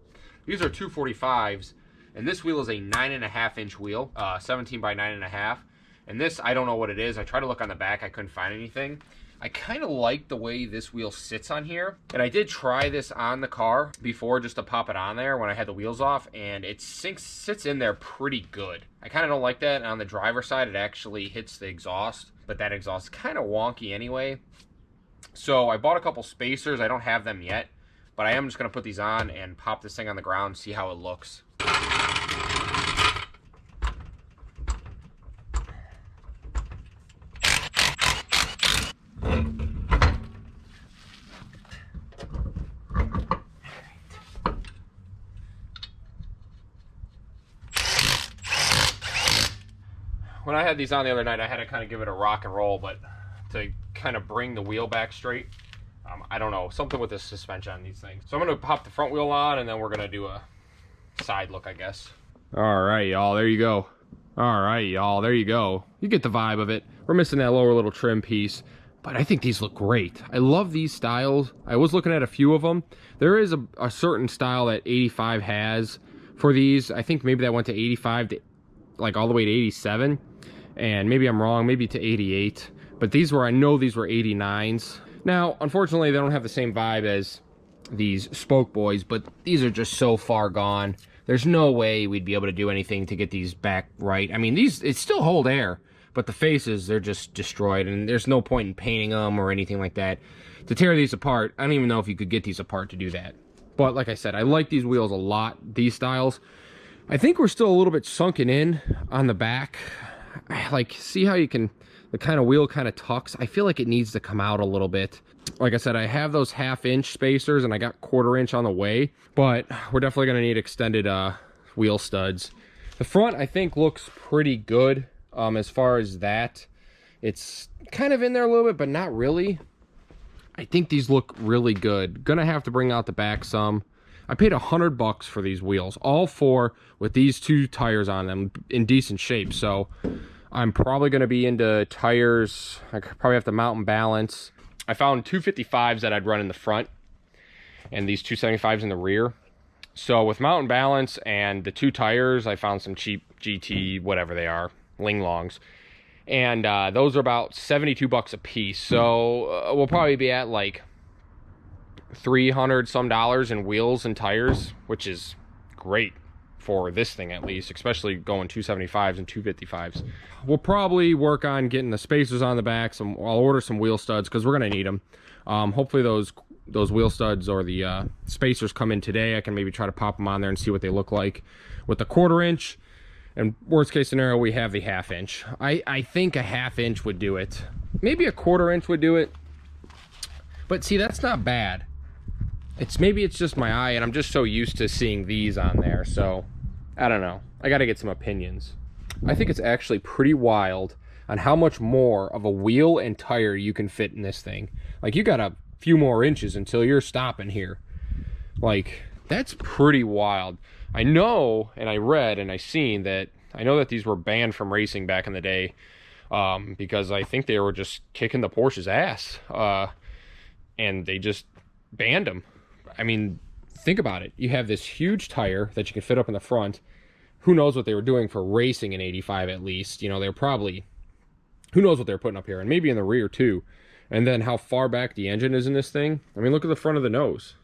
These are 245s, and this wheel is a 9.5-inch wheel, 17 by 9.5. And this, I don't know what it is. I tried to look on the back, I couldn't find anything. I kind of like the way this wheel sits on here. And I did try this on the car before just to pop it on there when I had the wheels off, and it sits in there pretty good. I kind of don't like that. And on the driver's side, it actually hits the exhaust, but that exhaust is kind of wonky anyway. So I bought a couple spacers. I don't have them yet, but I am just going to put these on and pop this thing on the ground, see how it looks. When I had these on the other night, I had to kind of give it a rock and roll, but to kind of bring the wheel back straight, I don't know, something with the suspension on these things. So I'm going to pop the front wheel on, and then we're going to do a side look, I guess. All right, y'all, there you go. All right, y'all, there you go. You get the vibe of it. We're missing that lower little trim piece, but I think these look great. I love these styles. I was looking at a few of them. There is a certain style that 85 has for these. I think maybe that went to 85 to like all the way to 87. And maybe I'm wrong, maybe to 88. But these were, I know these were 89s. Now, unfortunately, they don't have the same vibe as these Spoke Boys, but these are just so far gone. There's no way we'd be able to do anything to get these back right. I mean, these, it still hold air, but the faces, they're just destroyed, and there's no point in painting them or anything like that. To tear these apart, I don't even know if you could get these apart to do that. But like I said, I like these wheels a lot, these styles. I think we're still a little bit sunken in on the back. Like, see how you can, the kind of wheel kind of tucks? I feel like it needs to come out a little bit. Like I said, I have those 1/2-inch spacers, and I got 1/4 inch on the way, but we're definitely going to need extended wheel studs. The front, I think, looks pretty good as far as that. It's kind of in there a little bit, but not really. I think these look really good. Gonna have to bring out the back some. I paid $100 for these wheels, all four with these two tires on them in decent shape. So I'm probably going to be into tires. I could probably have to mount and balance. I found 255s that I'd run in the front and these 275s in the rear. So with mount and balance and the two tires, I found some cheap GT, whatever they are, Ling Longs. And those are about $72 a piece. So we'll probably be at like $300 some in wheels and tires, which is great for this thing, at least, especially going 275s and 255s. We'll probably work on getting the spacers on the back. I'll order some wheel studs because we're gonna need them. Hopefully those wheel studs or the spacers come in today. I can maybe try to pop them on there and see what they look like with the 1/4 inch. And worst case scenario, we have the 1/2 inch. I think a 1/2 inch would do it. Maybe a 1/4 inch would do it. But see, that's not bad. Maybe it's just my eye, and I'm just so used to seeing these on there. So I don't know. I got to get some opinions. I think it's actually pretty wild on how much more of a wheel and tire you can fit in this thing. Like, you got a few more inches until you're stopping here. Like, that's pretty wild. I know, and I read and I seen that, I know that these were banned from racing back in the day because I think they were just kicking the Porsche's ass. and they just banned them. I mean, think about it. You have this huge tire that you can fit up in the front. Who knows what they were doing for racing in 85 at least. You know, they're probably, who knows what they're putting up here, and maybe in the rear too. And then how far back the engine is in this thing. I mean, look at the front of the nose.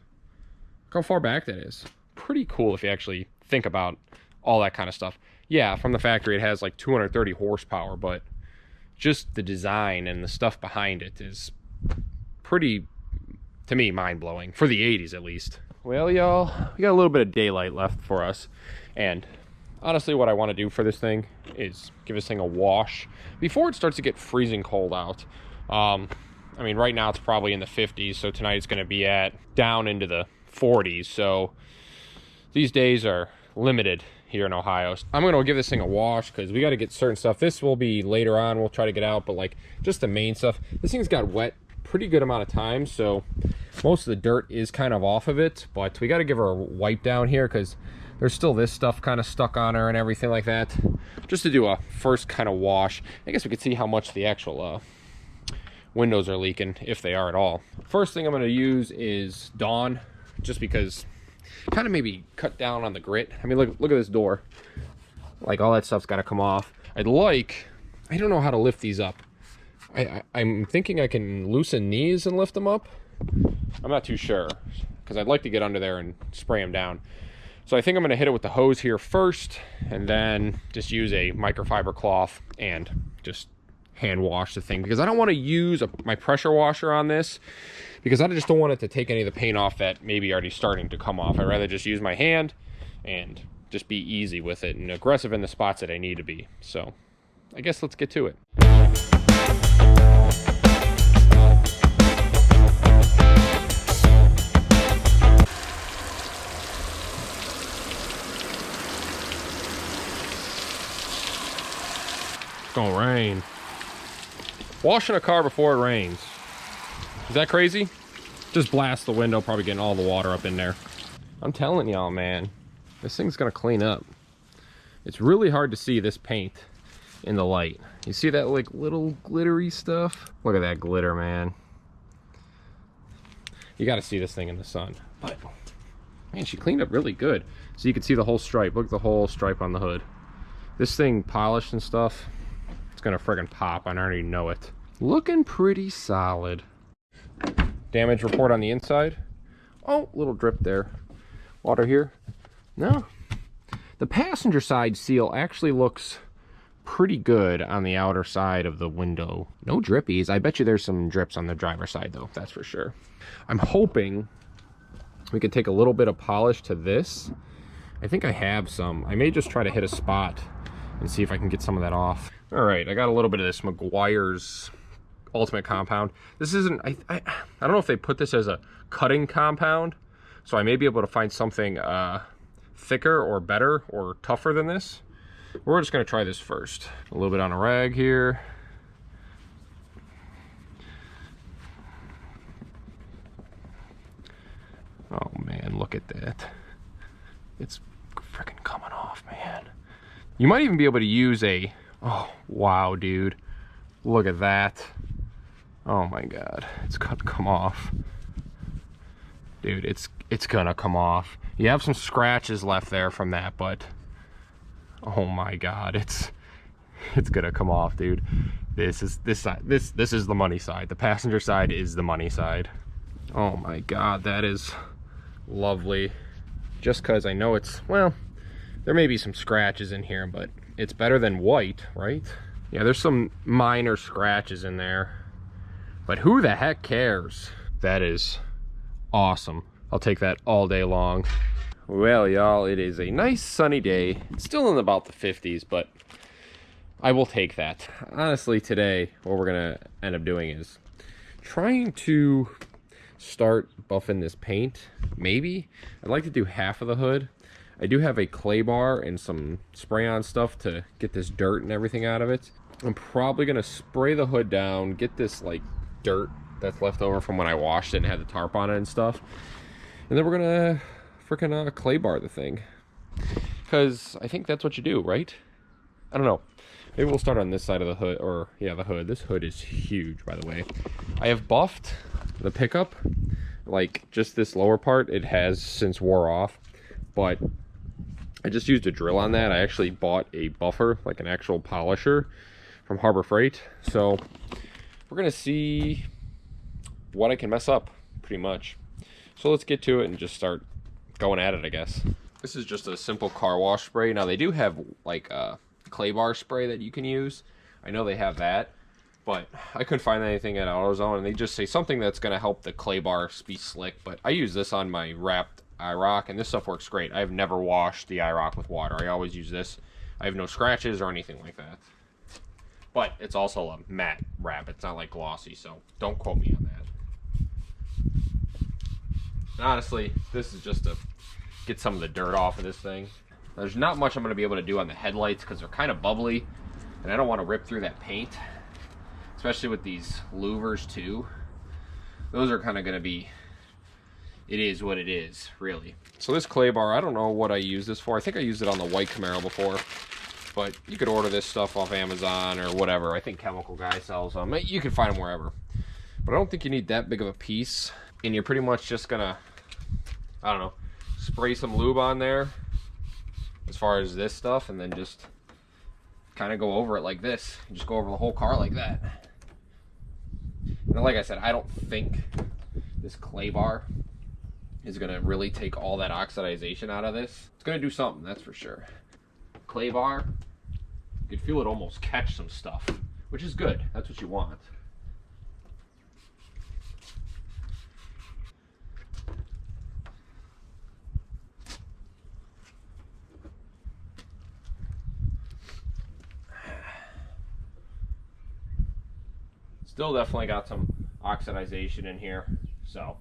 Look how far back that is. Pretty cool if you actually think about all that kind of stuff. Yeah, from the factory it has like 230 horsepower, but just the design and the stuff behind it is pretty, to me, mind-blowing. For the 80s at least. Well, y'all, we got a little bit of daylight left for us, and honestly what I want to do for this thing is give this thing a wash before it starts to get freezing cold out. I mean, right now it's probably in the 50s, so tonight it's going to be down into the 40s, so these days are limited here in Ohio. I'm going to give this thing a wash because we got to get certain stuff. This will be later on, we'll try to get out, but like just the main stuff. This thing's got wet pretty good amount of time, so most of the dirt is kind of off of it, but we got to give her a wipe down here because there's still this stuff kind of stuck on her and everything like that. Just to do a first kind of wash. I guess we could see how much the actual windows are leaking, if they are at all. First thing I'm going to use is Dawn, just because kind of maybe cut down on the grit. I mean, look at this door. Like, all that stuff's got to come off. I don't know how to lift these up. I'm thinking I can loosen these and lift them up. I'm not too sure, because I'd like to get under there and spray them down. So I think I'm going to hit it with the hose here first, and then just use a microfiber cloth and just hand wash the thing, because I don't want to use my pressure washer on this, because I just don't want it to take any of the paint off that maybe already starting to come off. I'd rather just use my hand and just be easy with it and aggressive in the spots that I need to be. So I guess let's get to it. It's gonna rain. Washing a car before it rains. Is that crazy? Just blast the window, probably getting all the water up in there. I'm telling y'all, man, this thing's gonna clean up. It's really hard to see this paint in the light. You see that like little glittery stuff? Look at that glitter, man. You gotta see this thing in the sun. But man, she cleaned up really good. So you can see the whole stripe. Look at the whole stripe on the hood. This thing polished and stuff, it's gonna friggin' pop. I already know it. Looking pretty solid. Damage report on the inside. Oh, little drip there. Water here. No. The passenger side seal actually looks pretty good on the outer side of the window. No drippies. I bet you there's some drips on the driver's side though, that's for sure. I'm hoping we could take a little bit of polish to this. I think I have some. I may just try to hit a spot and see if I can get some of that off. All right, I got a little bit of this Meguiar's Ultimate Compound. This isn't, I don't know if they put this as a cutting compound, so I may be able to find something thicker or better or tougher than this. We're just gonna try this first. A little bit on a rag here. Oh man, look at that. It's freaking coming off, man. You might even be able to use a, oh wow, dude. Look at that. Oh my God, it's gonna come off. Dude, it's gonna come off. You have some scratches left there from that, but oh my God, it's gonna come off, dude. This is the money side. The passenger side is the money side. Oh my God, that is lovely. Just because I know it's, well, there may be some scratches in here, but it's better than white, right? Yeah, there's some minor scratches in there, but who the heck cares? That is awesome. I'll take that all day long. Well, y'all, it is a nice sunny day. It's still in about the 50s, but I will take that. Honestly, today, what we're gonna end up doing is trying to start buffing this paint. Maybe I'd like to do half of the hood. I do have a clay bar and some spray on stuff to get this dirt and everything out of it. I'm probably gonna spray the hood down, get this like dirt that's left over from when I washed it and had the tarp on it and stuff, and then we're gonna freaking clay bar the thing, because I think that's what you do, right? I don't know. Maybe we'll start on this side of the hood, or yeah, the hood. This hood is huge, by the way. I have buffed the pickup, like just this lower part. It has since wore off, but I just used a drill on that. I actually bought a buffer, like an actual polisher from Harbor Freight. So we're gonna see what I can mess up, pretty much. So let's get to it and just start going at it, I guess. This is just a simple car wash spray. Now they do have like a clay bar spray that you can use. I know they have that, but I couldn't find anything at AutoZone, and they just say something that's gonna help the clay bar be slick. But I use this on my wrapped IROC, and this stuff works great. I've never washed the IROC with water. I always use this. I have no scratches or anything like that. But it's also a matte wrap. It's not like glossy, so don't quote me on that. And honestly, this is just to get some of the dirt off of this thing. There's not much I'm going to be able to do on the headlights because they're kind of bubbly, and I don't want to rip through that paint, especially with these louvers too. Those are kind of going to be, it is what it is, really. So this clay bar, I don't know what I use this for. I think I used it on the white Camaro before, but you could order this stuff off Amazon or whatever. I think Chemical Guy sells them. You can find them wherever. But I don't think you need that big of a piece, and you're pretty much just gonna, I don't know, spray some lube on there as far as this stuff, and then just kind of go over it like this. Just go over the whole car like that. And like I said, I don't think this clay bar is gonna really take all that oxidization out of this. It's gonna do something, that's for sure. Clay bar, you can feel it almost catch some stuff, which is good. That's what you want. Still definitely got some oxidization in here, so,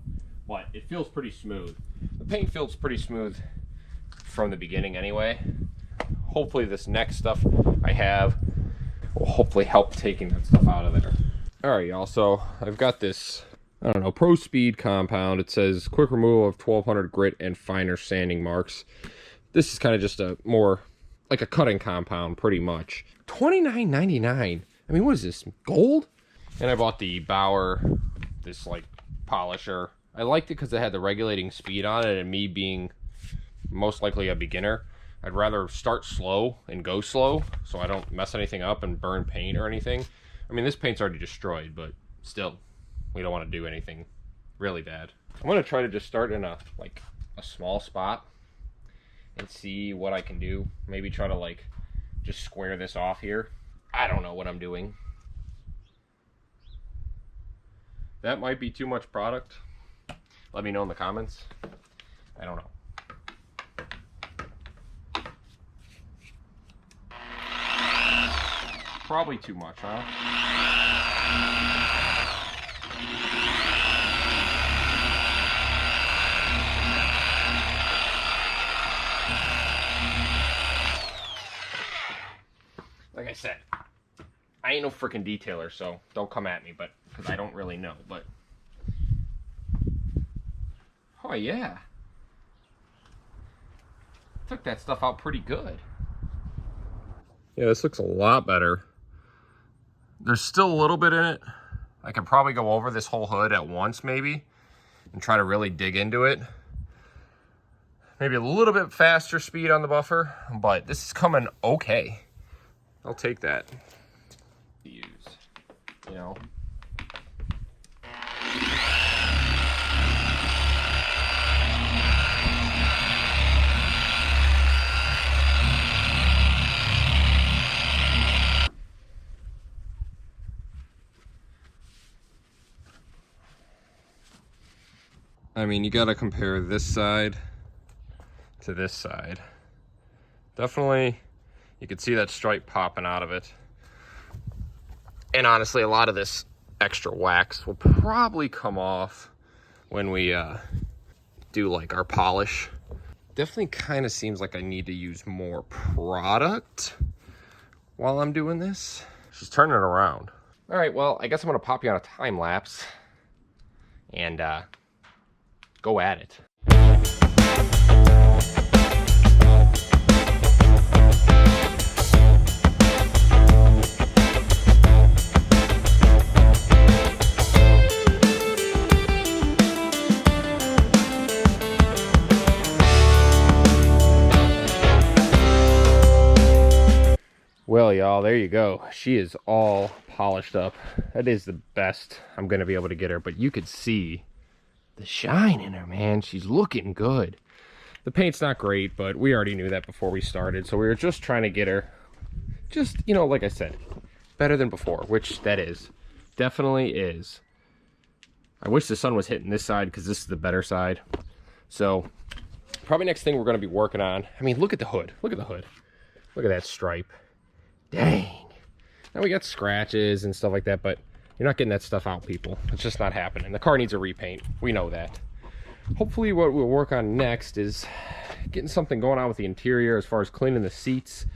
but it feels pretty smooth. The paint feels pretty smooth from the beginning anyway. Hopefully this next stuff I have will hopefully help taking that stuff out of there. Alright y'all, so I've got this, I don't know, Pro Speed compound. It says quick removal of 1200 grit and finer sanding marks. This is kind of just a more, like a cutting compound pretty much. $29.99. I mean, what is this, gold? And I bought the Bauer, this like polisher. I liked it because it had the regulating speed on it, and me being most likely a beginner, I'd rather start slow and go slow so I don't mess anything up and burn paint or anything. I mean, this paint's already destroyed, but still, we don't want to do anything really bad. I'm going to try to just start in a small spot and see what I can do. Maybe try to like just square this off here. I don't know what I'm doing. That might be too much product. Let me know in the comments. I don't know. Probably too much, huh? Like I said, I ain't no freaking detailer, so don't come at me, but because I don't really know, but oh yeah, took that stuff out pretty good. Yeah, this looks a lot better. There's still a little bit in it. I could probably go over this whole hood at once maybe and try to really dig into it. Maybe a little bit faster speed on the buffer, but this is coming okay. I'll take that. Use, you know. I mean, you gotta compare this side to this side. Definitely, you can see that stripe popping out of it. And honestly, a lot of this extra wax will probably come off when we do like our polish. Definitely kind of seems like I need to use more product while I'm doing this. She's turning it around. All right, well, I guess I'm gonna pop you on a time lapse and go at it. Well, y'all, there you go. She is all polished up. That is the best I'm gonna be able to get her, but you could see the shine in her, man. She's looking good. The paint's not great, but we already knew that before we started, so we were just trying to get her just, you know, like I said, better than before, which that is. Definitely is. I wish the sun was hitting this side because this is the better side. So probably next thing we're going to be working on, I mean, look at the hood. Look at the hood. Look at that stripe. Dang. Now we got scratches and stuff like that, but you're not getting that stuff out, people. It's just not happening. The car needs a repaint. We know that. Hopefully what we'll work on next is getting something going on with the interior as far as cleaning the seats.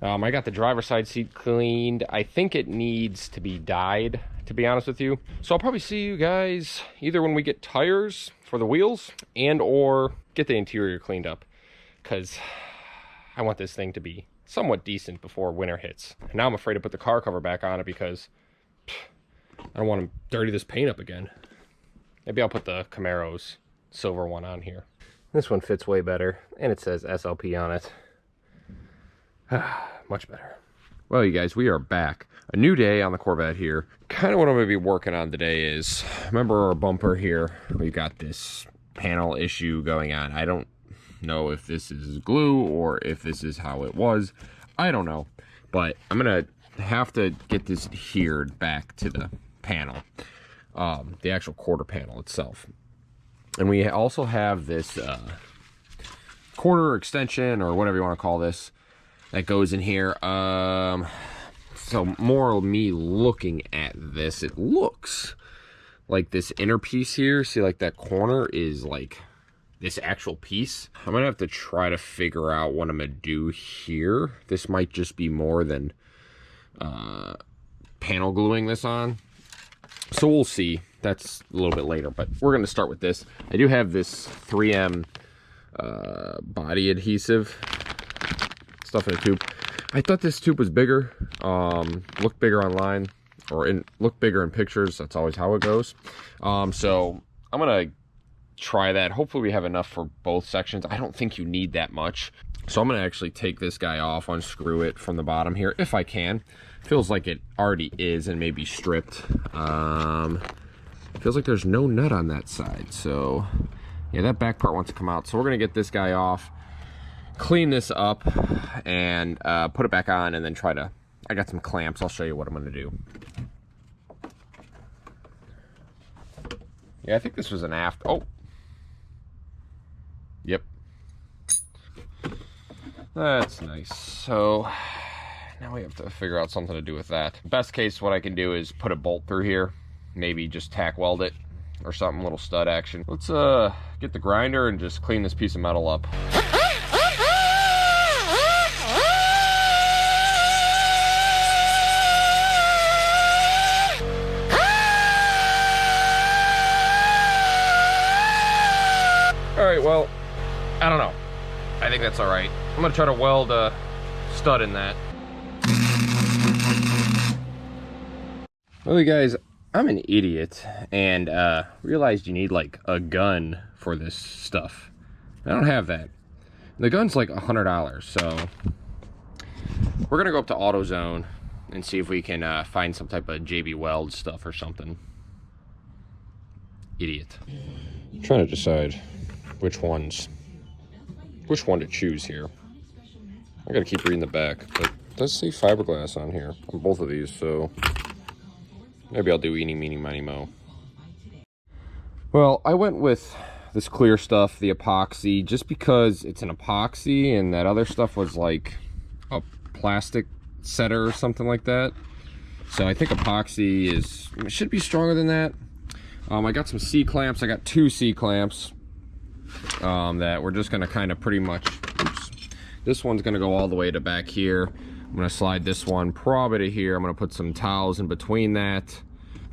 I got the driver's side seat cleaned. I think it needs to be dyed, to be honest with you. So I'll probably see you guys either when we get tires for the wheels and or get the interior cleaned up, because I want this thing to be somewhat decent before winter hits. And now I'm afraid to put the car cover back on it because I don't want to dirty this paint up again. Maybe I'll put the Camaro's silver one on here. This one fits way better, and it says SLP on it. Much better. Well, you guys, we are back. A new day on the Corvette here. Kind of what I'm going to be working on today is, remember our bumper here? We've got this panel issue going on. I don't know if this is glue or if this is how it was. I don't know. But I'm going to have to get this adhered back to the panel. The actual quarter panel itself. And we also have this quarter extension, or whatever you want to call this, that goes in here. So more of me looking at this, it looks like this inner piece here, see, like that corner is like this actual piece. I'm gonna have to try to figure out what I'm gonna do here. This might just be more than panel gluing this on, so we'll see. That's a little bit later, but we're gonna start with this. I do have this 3M body adhesive stuff in a tube. I thought this tube was bigger, looked bigger online, or looked bigger in pictures. That's always how it goes. So I'm gonna try that. Hopefully we have enough for both sections. I don't think you need that much. So I'm gonna actually take this guy off, unscrew it from the bottom here, if I can. Feels like it already is and maybe stripped. Feels like there's no nut on that side. So yeah, that back part wants to come out. So we're gonna get this guy off, clean this up, and put it back on, and then try to, I got some clamps. I'll show you what I'm gonna do. Yeah, I think this was an aft, oh. Yep. That's nice. So now we have to figure out something to do with that. Best case, what I can do is put a bolt through here, maybe just tack weld it or something, little stud action. Let's get the grinder and just clean this piece of metal up. Alright, well, I don't know. I think that's alright. I'm gonna try to weld a stud in that. Well, you guys, I'm an idiot and realized you need like a gun for this stuff. I don't have that. The gun's like $100, so we're gonna go up to AutoZone and see if we can find some type of JB Weld stuff or something. Idiot. I'm trying to decide which one to choose here. I gotta keep reading the back, but it does say fiberglass on here on both of these, so maybe I'll do eeny, meeny, miny, mo. Well, I went with this clear stuff, the epoxy, just because it's an epoxy and that other stuff was like a plastic setter or something like that. So I think epoxy should be stronger than that. I got some C-clamps. I got 2 C-clamps that we're just gonna kind of pretty much, oops, this one's gonna go all the way to back here. I'm gonna slide this one probably to here. I'm gonna put some towels in between that,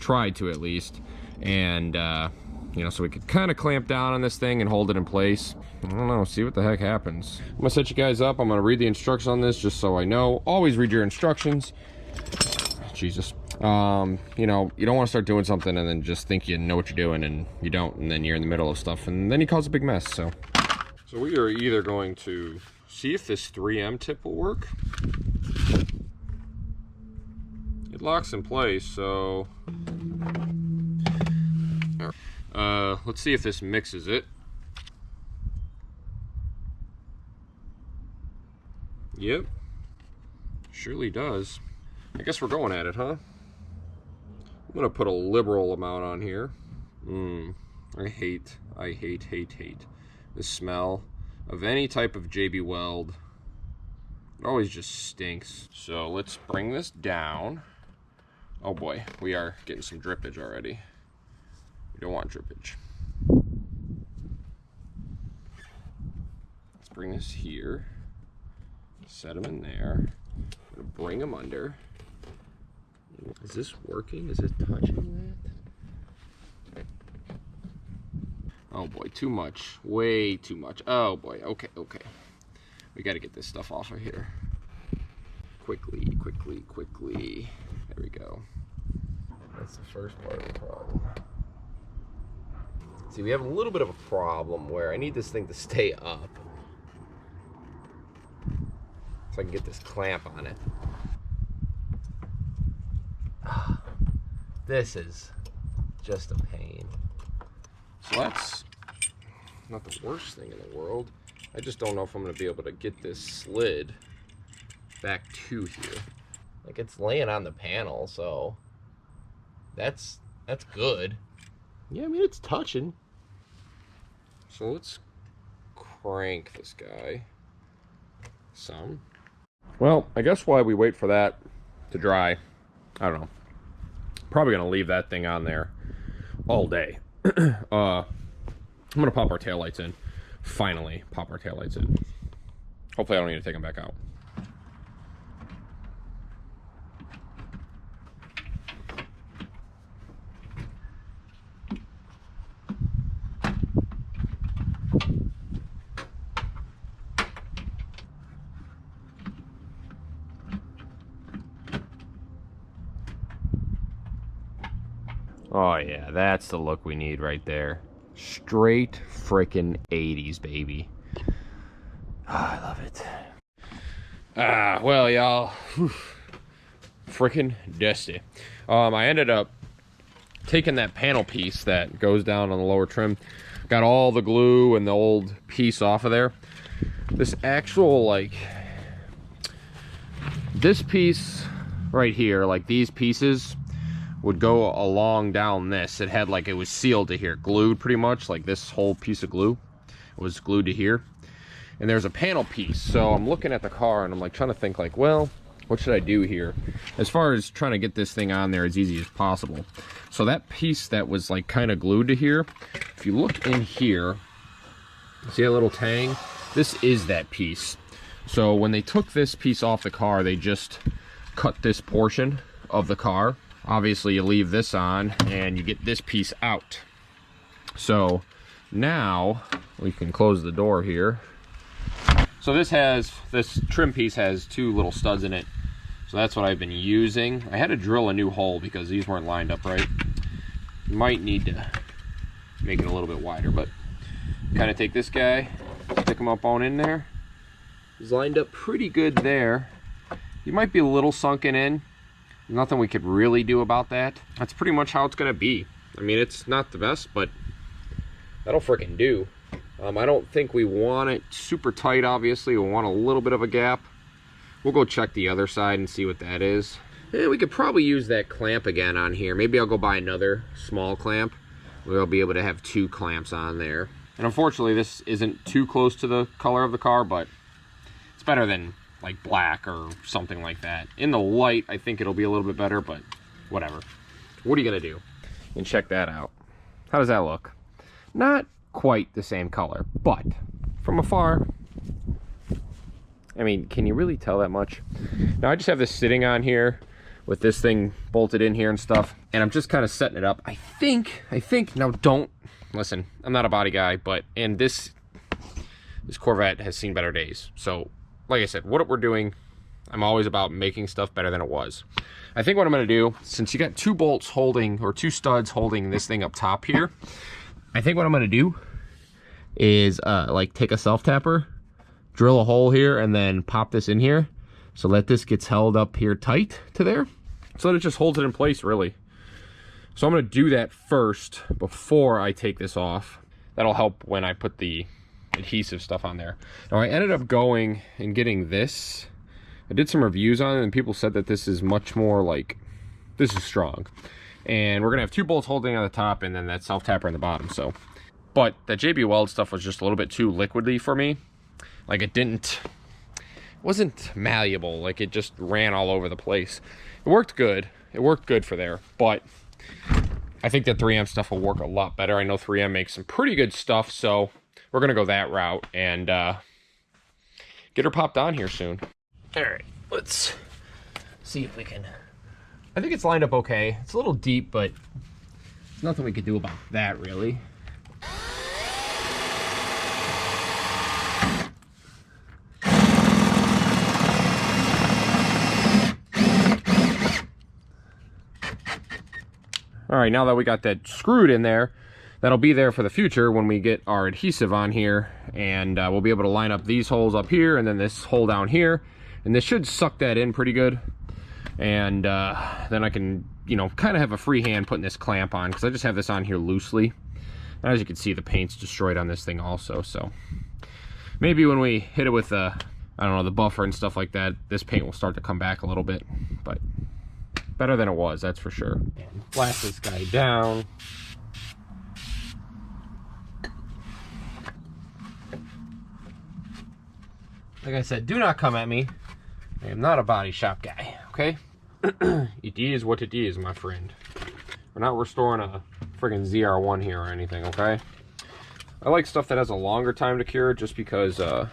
try to at least, and you know, so we could kind of clamp down on this thing and hold it in place. I don't know, see what the heck happens. I'm gonna set you guys up. I'm gonna read the instructions on this just so I know. Always read your instructions. Jesus. You know, you don't want to start doing something and then just think you know what you're doing and you don't, and then you're in the middle of stuff and then you cause a big mess. So we are either going to see if this 3M tip will work, locks in place, so let's see if this mixes it. Yep, surely does. I guess we're going at it, huh? I'm gonna put a liberal amount on here. I hate the smell of any type of JB Weld. It always just stinks. So let's bring this down. Oh boy, we are getting some drippage already. We don't want drippage. Let's bring this here. Set them in there. I'm gonna bring them under. Is this working? Is it touching that? Oh boy, too much. Way too much. Oh boy, okay. We gotta get this stuff off of here. Quickly. There we go. That's the first part of the problem. See, we have a little bit of a problem where I need this thing to stay up, so I can get this clamp on it. This is just a pain. So that's not the worst thing in the world. I just don't know if I'm going to be able to get this slid back to here. Like, it's laying on the panel, so that's good. Yeah, I mean, it's touching. So let's crank this guy some. Well, I guess while we wait for that to dry, I don't know. Probably gonna leave that thing on there all day. I'm gonna pop our taillights in. Finally, pop our taillights in. Hopefully I don't need to take them back out. Oh yeah, that's the look we need right there. Straight frickin' 80s, baby. I love it. Well, y'all, frickin' dusty. I ended up taking that panel piece that goes down on the lower trim, got all the glue and the old piece off of there. This actual, like, this piece right here, like these pieces would go along down this. It had, like, it was sealed to here, glued pretty much, like this whole piece of glue was glued to here. And there's a panel piece, so I'm looking at the car and I'm like trying to think, like, well, what should I do here as far as trying to get this thing on there as easy as possible. So that piece that was like kind of glued to here, if you look in here, see that little tang? This is that piece. So when they took this piece off the car, they just cut this portion of the car. Obviously you leave this on and you get this piece out. So now we can close the door here. So this trim piece has two little studs in it. So that's what I've been using. I had to drill a new hole because these weren't lined up right. Might need to make it a little bit wider, but kind of take this guy, stick him up on in there. He's lined up pretty good there. He might be a little sunken in. Nothing we could really do about that. That's pretty much how it's gonna be. I mean, it's not the best, but that'll frickin' do. I don't think we want it super tight, obviously. We want a little bit of a gap. We'll go check the other side and see what that is. And we could probably use that clamp again on here. Maybe I'll go buy another small clamp. We'll be able to have two clamps on there. And unfortunately, this isn't too close to the color of the car, but it's better than like black or something like that. In the light, I think it'll be a little bit better, but whatever. What are you gonna do? And check that out. How does that look? Not quite the same color, but from afar, I mean, can you really tell that much? Now I just have this sitting on here with this thing bolted in here and stuff, and I'm just kind of setting it up. I think, now don't, listen, I'm not a body guy, but, and this Corvette has seen better days. So, like I said, what we're doing, I'm always about making stuff better than it was. I think what I'm gonna do, since you got two bolts holding, or two studs holding this thing up top here, I think what I'm gonna do is like take a self-tapper, drill a hole here, and then pop this in here so that this gets held up here tight to there. so that it just holds it in place, really. So I'm going to do that first before I take this off. That'll help when I put the adhesive stuff on there. Now I ended up going and getting this. I did some reviews on it and people said that this is much more like, this is strong. And we're going to have 2 bolts holding on the top and then that self-tapper on the bottom. So, but that JB Weld stuff was just a little bit too liquidy for me. Like it wasn't malleable. Like it just ran all over the place. It worked good. It worked good for there, but I think that 3M stuff will work a lot better. I know 3M makes some pretty good stuff, so we're going to go that route and get her popped on here soon. All right, let's see if we can. I think it's lined up okay. It's a little deep, but there's nothing we could do about that, really. All right, now that we got that screwed in there, that'll be there for the future when we get our adhesive on here, and we'll be able to line up these holes up here and then this hole down here, and this should suck that in pretty good. And then I can, you know, kind of have a free hand putting this clamp on, because I just have this on here loosely. And as you can see, the paint's destroyed on this thing also, so maybe when we hit it with the, I don't know, the buffer and stuff like that, this paint will start to come back a little bit, but better than it was, that's for sure. And flat this guy down. Like I said, do not come at me. I am not a body shop guy, okay? It is what it is, my friend. We're not restoring a friggin' ZR1 here or anything, okay? I like stuff that has a longer time to cure just because then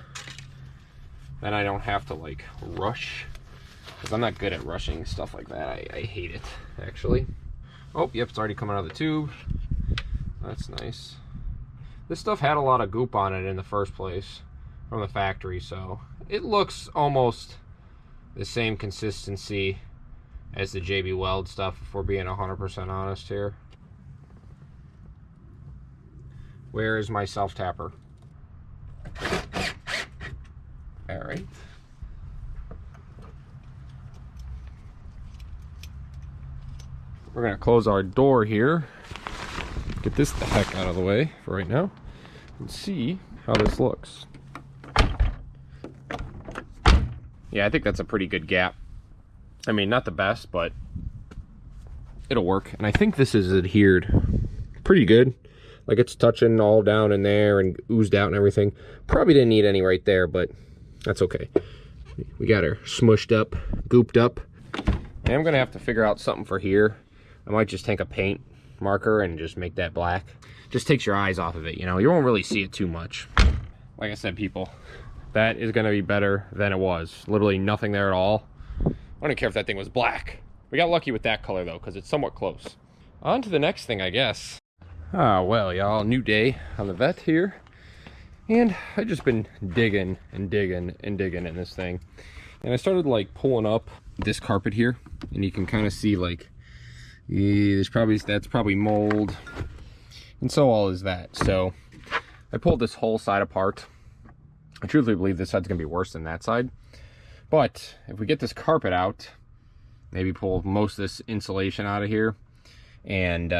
I don't have to like rush. Because I'm not good at rushing stuff like that. I hate it, actually. Oh, yep, it's already coming out of the tube. That's nice. This stuff had a lot of goop on it in the first place from the factory, so it looks almost the same consistency as the JB Weld stuff, if we're being 100% honest here. Where is my self-tapper? All right. We're gonna close our door here, get this the heck out of the way for right now, and see how this looks. Yeah, I think that's a pretty good gap. I mean, not the best, but it'll work. And I think this is adhered pretty good. Like it's touching all down in there and oozed out and everything. Probably didn't need any right there, but that's okay. We got her smushed up, gooped up. And I'm gonna have to figure out something for here. I might just take a paint marker and just make that black. Just takes your eyes off of it, you know? You won't really see it too much. Like I said, people, that is gonna be better than it was. Literally nothing there at all. I don't care if that thing was black. We got lucky with that color though, because it's somewhat close. On to the next thing, I guess. Ah, well, y'all, new day on the vet here. And I've just been digging and digging and digging in this thing. And I started like pulling up this carpet here, and you can kind of see like, that's probably mold, and so all is that. So I pulled this whole side apart. I truly believe this side's gonna be worse than that side, but if we get this carpet out, maybe pull most of this insulation out of here and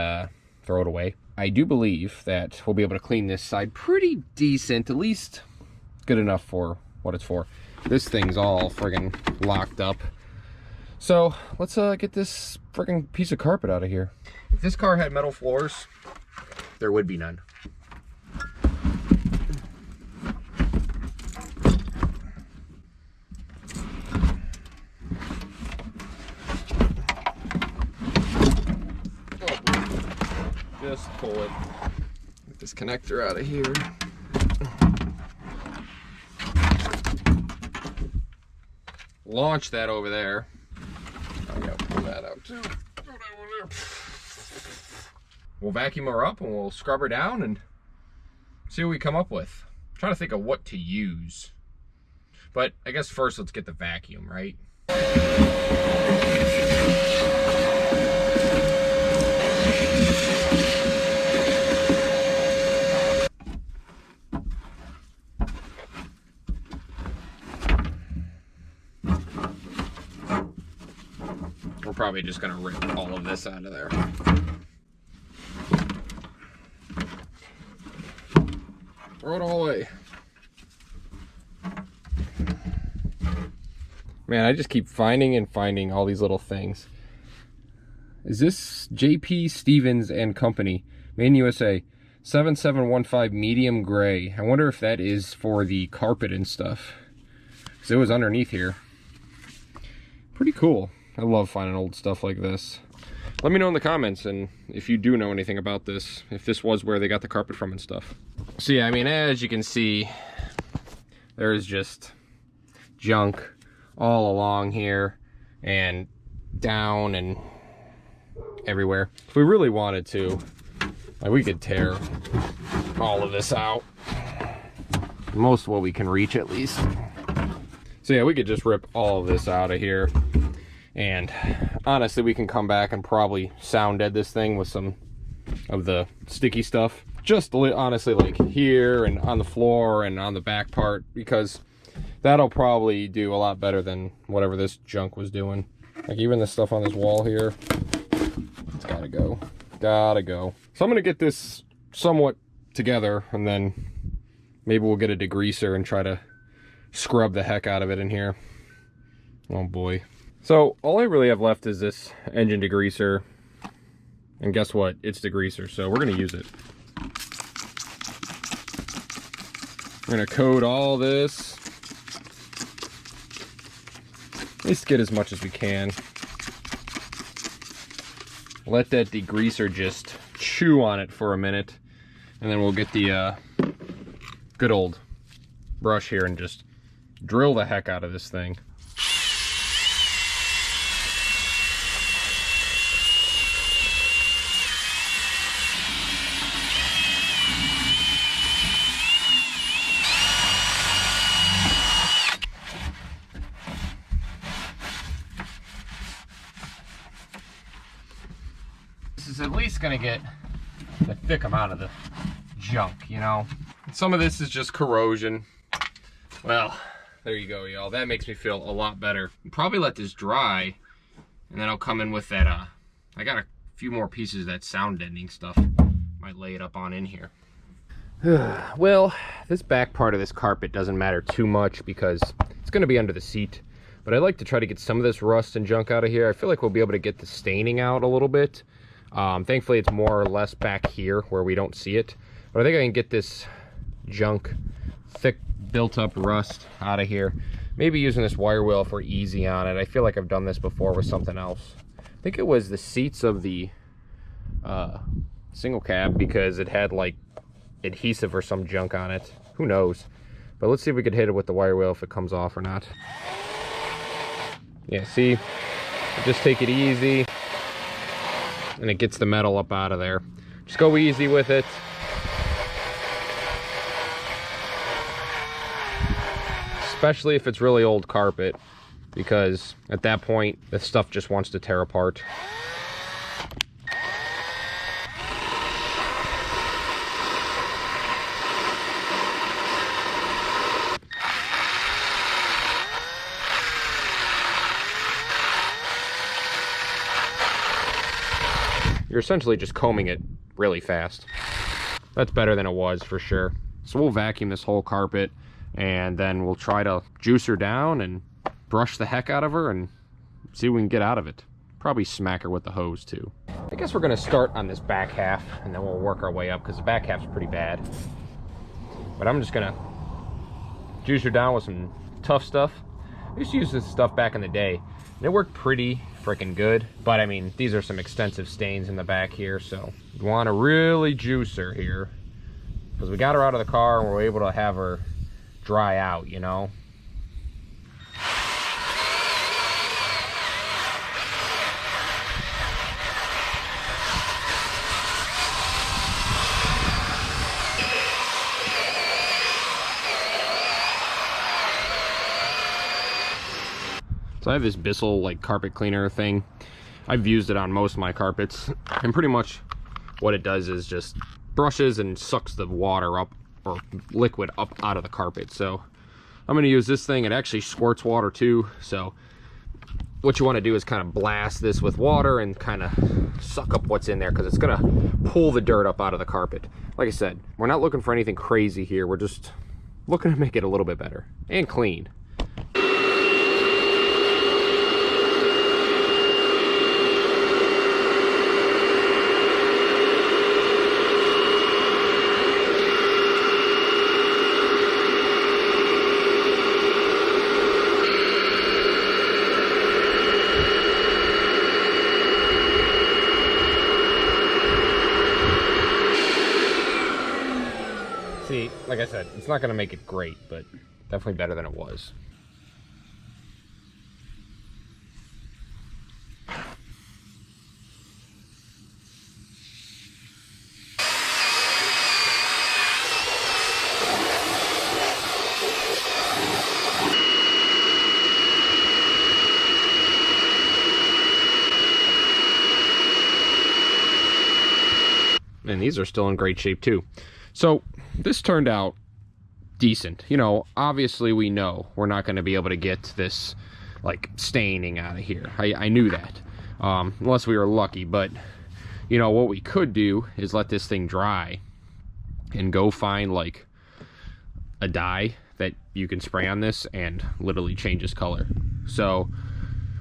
throw it away, I do believe that we'll be able to clean this side pretty decent, at least good enough for what it's for. This thing's all friggin' locked up. So let's get this freaking piece of carpet out of here. If this car had metal floors, there would be none. Just pull it. Get this connector out of here. Launch that over there. I gotta pull that out too. We'll vacuum her up and we'll scrub her down and see what we come up with. I'm trying to think of what to use. But I guess first let's get the vacuum, right? we're probably just gonna rip all of this out of there. Throw it all away. Man, I just keep finding and finding all these little things. Is this JP Stevens and Company, made in USA, 7715 medium gray? I wonder if that is for the carpet and stuff, because it was underneath here. Pretty cool. I love finding old stuff like this. Let me know in the comments, and if you do know anything about this, if this was where they got the carpet from and stuff. So yeah, I mean, as you can see, there's just junk all along here and down and everywhere. If we really wanted to, like, we could tear all of this out. Most of what we can reach, at least. So yeah, we could just rip all of this out of here. And honestly, we can come back and probably sound dead this thing with some of the sticky stuff. Just honestly, like here and on the floor and on the back part, because that'll probably do a lot better than whatever this junk was doing. Like even the stuff on this wall here, it's gotta go. Gotta go. So I'm gonna get this somewhat together, and then maybe we'll get a degreaser and try to scrub the heck out of it in here. Oh boy. So all I really have left is this engine degreaser, and guess what? It's degreaser, so we're gonna use it. We're gonna coat all this. At least get as much as we can. Let that degreaser just chew on it for a minute, and then we'll get the good old brush here and just drill the heck out of this thing. This is at least gonna get a thick amount of the junk, you know? Some of this is just corrosion. Well, there you go, y'all. That makes me feel a lot better. I'll probably let this dry, and then I'll come in with that, I got a few more pieces of that sound deadening stuff. Might lay it up on in here. Well, this back part of this carpet doesn't matter too much because it's gonna be under the seat. But I'd like to try to get some of this rust and junk out of here. I feel like we'll be able to get the staining out a little bit. Thankfully, it's more or less back here where we don't see it. But I think I can get this junk, thick, built-up rust out of here. Maybe using this wire wheel if we're easy on it. I feel like I've done this before with something else. I think it was the seats of the single cab, because it had like adhesive or some junk on it. Who knows? But let's see if we could hit it with the wire wheel if it comes off or not. Yeah, see? Just take it easy, and it gets the metal up out of there. Just go easy with it. Especially if it's really old carpet, because at that point, the stuff just wants to tear apart. You're essentially just combing it really fast. That's better than it was for sure. So we'll vacuum this whole carpet, and then we'll try to juice her down and brush the heck out of her and see what we can get out of it. Probably smack her with the hose too. I guess we're gonna start on this back half, and then we'll work our way up, because the back half's pretty bad. But I'm just gonna juice her down with some tough stuff. I used to use this stuff back in the day, and it worked pretty freaking good. But I mean, these are some extensive stains in the back here, so you wanna really juice her here, because we got her out of the car and we're able to have her dry out, you know. So I have this Bissell like carpet cleaner thing. I've used it on most of my carpets, and pretty much what it does is just brushes and sucks the water up, or liquid up out of the carpet. So I'm going to use this thing. It actually squirts water too, so what you want to do is kind of blast this with water and kind of suck up what's in there, because it's going to pull the dirt up out of the carpet. Like I said, we're not looking for anything crazy here. We're just looking to make it a little bit better and clean. See, like I said, it's not going to make it great, but definitely better than it was. And these are still in great shape too. So this turned out decent. You know, obviously we know we're not going to be able to get this like staining out of here. I knew that, unless we were lucky. But you know what we could do is let this thing dry and go find like a dye that you can spray on this and literally change its color. So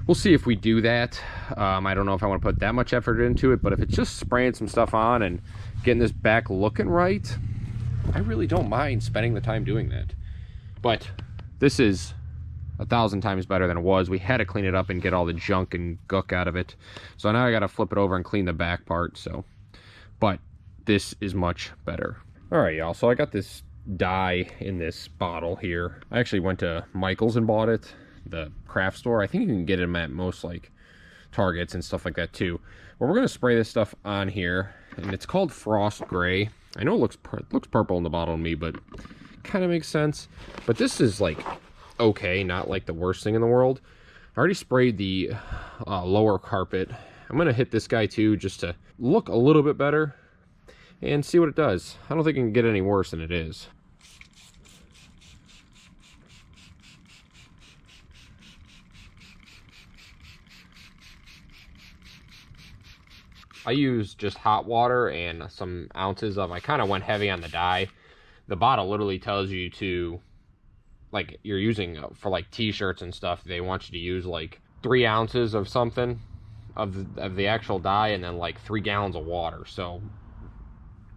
we'll see if we do that. I don't know if I want to put that much effort into it, but if it's just spraying some stuff on and getting this back looking right, I really don't mind spending the time doing that. But this is 1,000 times better than it was. We had to clean it up and get all the junk and guck out of it. So now I got to flip it over and clean the back part. So, but this is much better. All right, y'all. So I got this dye in this bottle here. I actually went to Michael's and bought it, the craft store. I think you can get them at most like Targets and stuff like that too. But we're gonna spray this stuff on here, and it's called Frost Gray. I know it looks purple in the bottle to me, but kind of makes sense. But this is like okay, not like the worst thing in the world. I already sprayed the lower carpet. I'm gonna hit this guy too, just to look a little bit better and see what it does. I don't think it can get any worse than it is. I used just hot water and some ounces of, I kind of went heavy on the dye. The bottle literally tells you to, like, you're using for like t-shirts and stuff, they want you to use like 3 ounces of something of the actual dye, and then like 3 gallons of water. So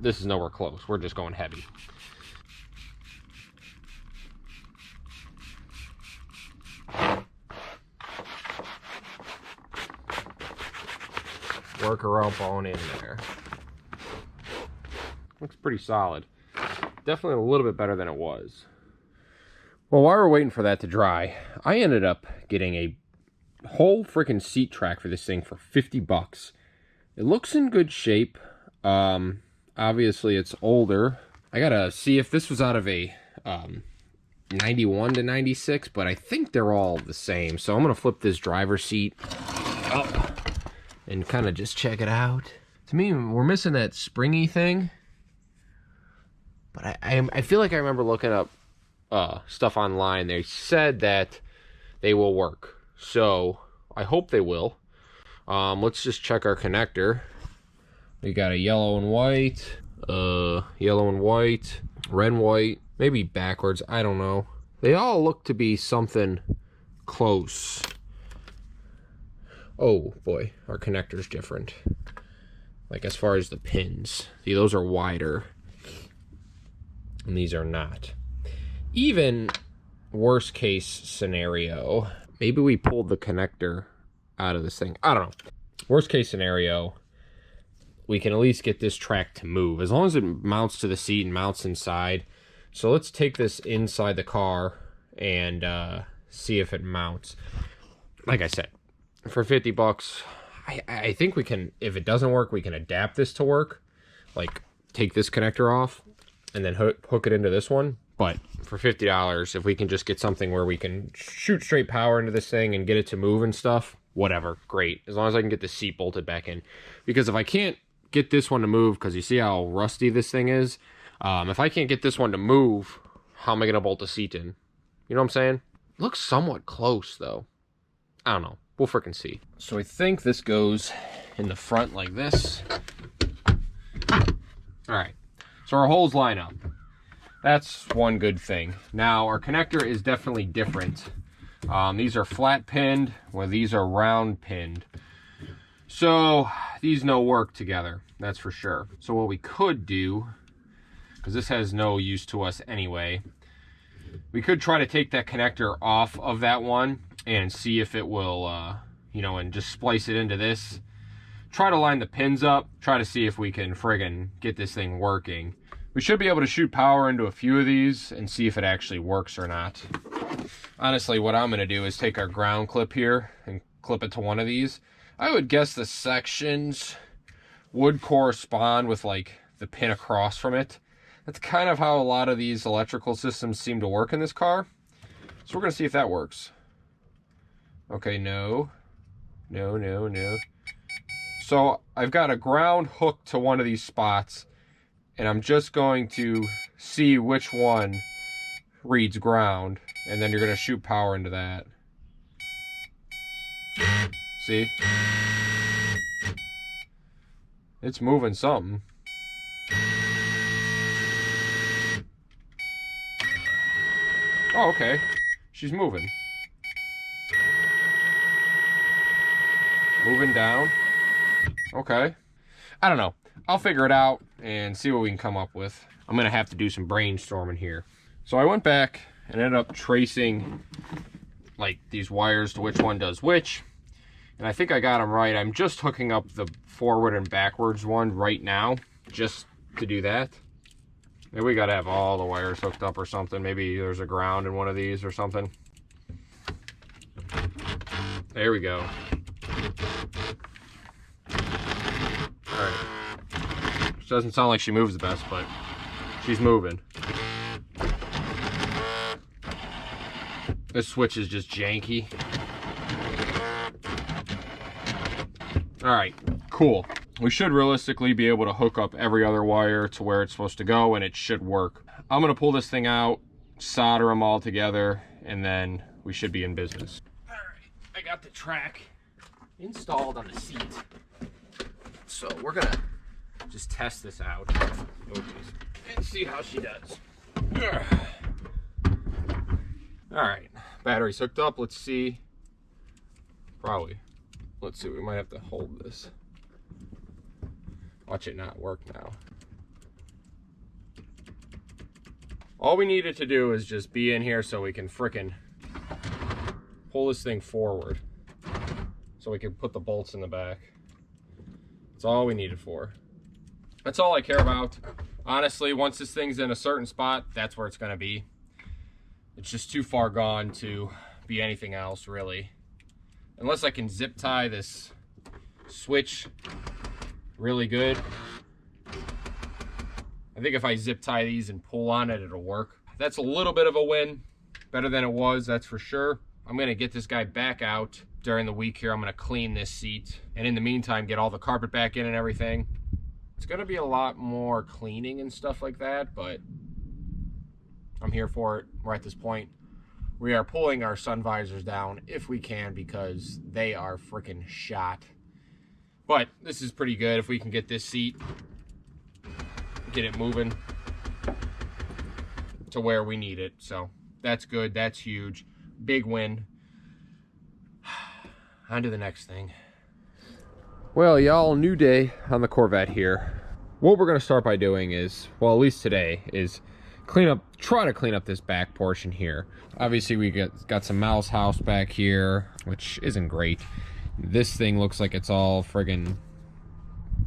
this is nowhere close. We're just going heavy. Work her up on in there. Looks pretty solid. Definitely a little bit better than it was. Well, while we're waiting for that to dry, I ended up getting a whole freaking seat track for this thing for 50 bucks. It looks in good shape. Obviously it's older. I gotta see if this was out of a 91 to 96, but I think they're all the same. So I'm gonna flip this driver's seat up and kind of just check it out. To me, we're missing that springy thing. But I feel like I remember looking up stuff online. They said that they will work. So I hope they will. Let's just check our connector. We got a yellow and white, yellow and white, red and white, maybe backwards, I don't know. They all look to be something close. Oh boy, our connector's different. Like as far as the pins. See, those are wider. And these are not. Even worst case scenario, maybe we pulled the connector out of this thing. I don't know. Worst case scenario, we can at least get this track to move. As long as it mounts to the seat and mounts inside. So let's take this inside the car and see if it mounts. Like I said, for 50 bucks, I think we can, if it doesn't work, we can adapt this to work. Like, take this connector off and then hook it into this one. But for $50, if we can just get something where we can shoot straight power into this thing and get it to move and stuff, whatever, great. As long as I can get the seat bolted back in. Because if I can't get this one to move, because you see how rusty this thing is, if I can't get this one to move, how am I going to bolt the seat in? You know what I'm saying? Looks somewhat close, though. I don't know. We'll freaking see. So I think this goes in the front like this. All right, so our holes line up. That's one good thing. Now our connector is definitely different. These are flat pinned, where these are round pinned. So these no work together, that's for sure. So what we could do, because this has no use to us anyway, we could try to take that connector off of that one and see if it will, you know, and just splice it into this. Try to line the pins up, try to see if we can friggin' get this thing working. We should be able to shoot power into a few of these and see if it actually works or not. Honestly, what I'm gonna do is take our ground clip here and clip it to one of these. I would guess the sections would correspond with like the pin across from it. That's kind of how a lot of these electrical systems seem to work in this car. So we're gonna see if that works. Okay, no. So I've got a ground hook to one of these spots, and I'm just going to see which one reads ground, and then you're gonna shoot power into that. See? It's moving something. Oh, okay. She's moving. Moving down. Okay. I don't know. I'll figure it out and see what we can come up with. I'm gonna have to do some brainstorming here. So I went back and ended up tracing like these wires to which one does which. And I think I got them right. I'm just hooking up the forward and backwards one right now, just to do that. Maybe we gotta have all the wires hooked up or something. Maybe there's a ground in one of these or something. There we go. All right. Which doesn't sound like she moves the best, but she's moving. This switch is just janky. All right, cool. We should realistically be able to hook up every other wire to where it's supposed to go, and it should work. I'm gonna pull this thing out, solder them all together, and then we should be in business. All right, I got the track installed on the seat. So we're gonna just test this out and see how she does. All right, battery's hooked up. Let's see. Probably. Let's see, we might have to hold this. Watch it not work now. All we needed to do is just be in here so we can frickin' pull this thing forward so we can put the bolts in the back. That's all we needed for. That's all I care about. Honestly, once this thing's in a certain spot, that's where it's gonna be. It's just too far gone to be anything else, really. Unless I can zip tie this switch really good. I think if I zip tie these and pull on it, it'll work. That's a little bit of a win. Better than it was, that's for sure. I'm gonna get this guy back out during the week here. I'm gonna clean this seat. And in the meantime, get all the carpet back in and everything. It's gonna be a lot more cleaning and stuff like that, but I'm here for it. We're at this point. We are pulling our sun visors down if we can because they are freaking shot. But this is pretty good if we can get this seat, get it moving to where we need it. So that's good, that's huge. Big win. On to the next thing. Well, y'all, new day on the Corvette here. What we're gonna start by doing is, well, at least today, is try to clean up this back portion here. Obviously we got some mouse house back here, which isn't great. This thing looks like it's all friggin',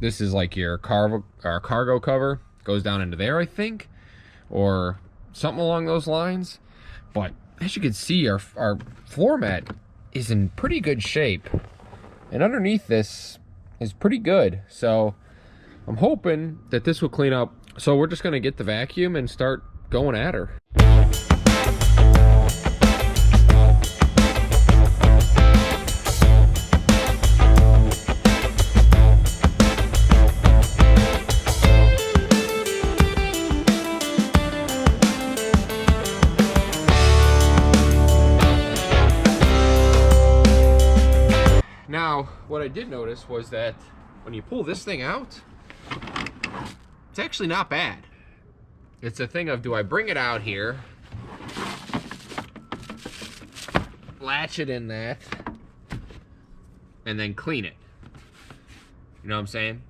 this is like your cargo cover, goes down into there, I think, or something along those lines. But as you can see, our floor mat is in pretty good shape, and underneath this is pretty good. So I'm hoping that this will clean up. So we're just gonna get the vacuum and start going at her. I did notice was that when you pull this thing out, it's actually not bad. It's a thing of, do I bring it out here, latch it in that, and then clean it? You know what I'm saying?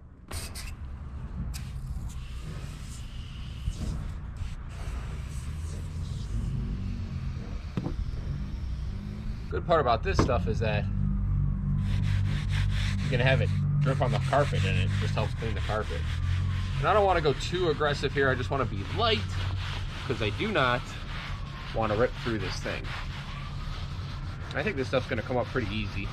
Good part about this stuff is that you can have it drip on the carpet and it just helps clean the carpet. And I don't want to go too aggressive here. I just want to be light because I do not want to rip through this thing. I think this stuff's going to come up pretty easy.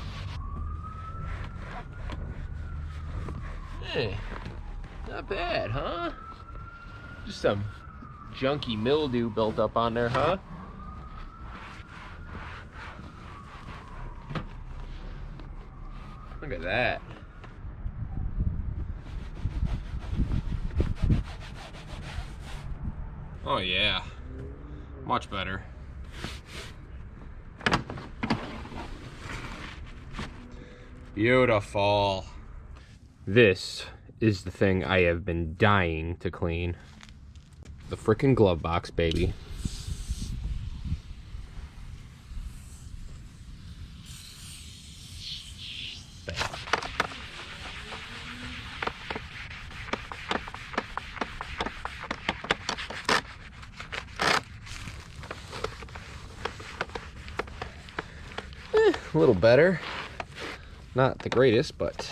Hey, not bad, huh? Just some junky mildew built up on there, huh? Look at that. Oh yeah, much better. Beautiful. This is the thing I have been dying to clean. The frickin' glove box, baby. A little better. Not the greatest, but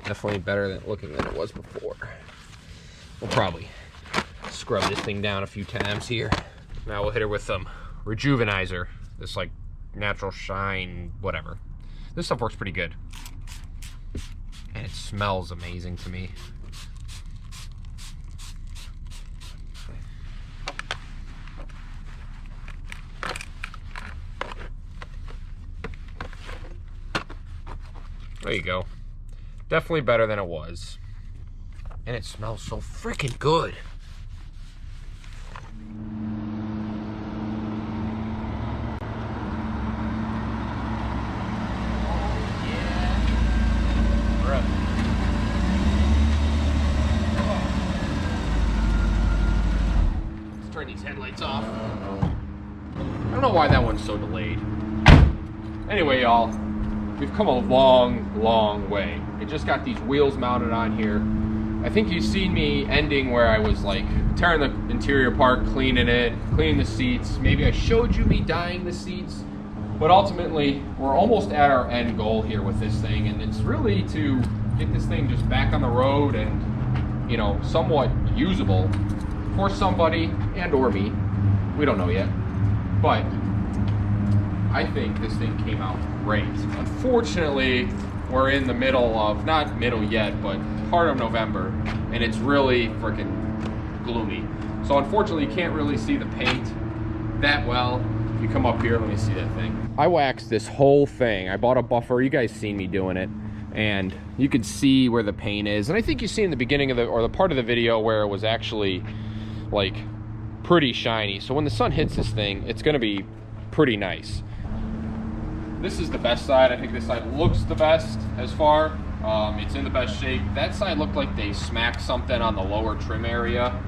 definitely better than looking than it was before. We'll probably scrub this thing down a few times here. Now we'll hit her with some rejuvenizer. This like natural shine, whatever. This stuff works pretty good. And it smells amazing to me. There you go. Definitely better than it was. And it smells so freaking good. Let's turn these headlights off. I don't know why that one's so delayed. Anyway, y'all. We've come a long, long way. It just got these wheels mounted on here. I think you've seen me ending where I was like tearing the interior apart, cleaning it, cleaning the seats. Maybe I showed you me dyeing the seats. But ultimately, we're almost at our end goal here with this thing. And it's really to get this thing just back on the road and, you know, somewhat usable for somebody and or me. We don't know yet. But I think this thing came out great. Unfortunately, we're in the middle of, not middle yet, but part of November, and it's really freaking gloomy. So unfortunately, you can't really see the paint that well. If you come up here, let me see that thing. I waxed this whole thing. I bought a buffer. You guys seen me doing it, and you can see where the paint is. And I think you see in the beginning of the, or the part of the video where it was actually like pretty shiny. So when the sun hits this thing, it's gonna be pretty nice. This is the best side. I think this side looks the best as far. It's in the best shape. That side looked like they smacked something on the lower trim area.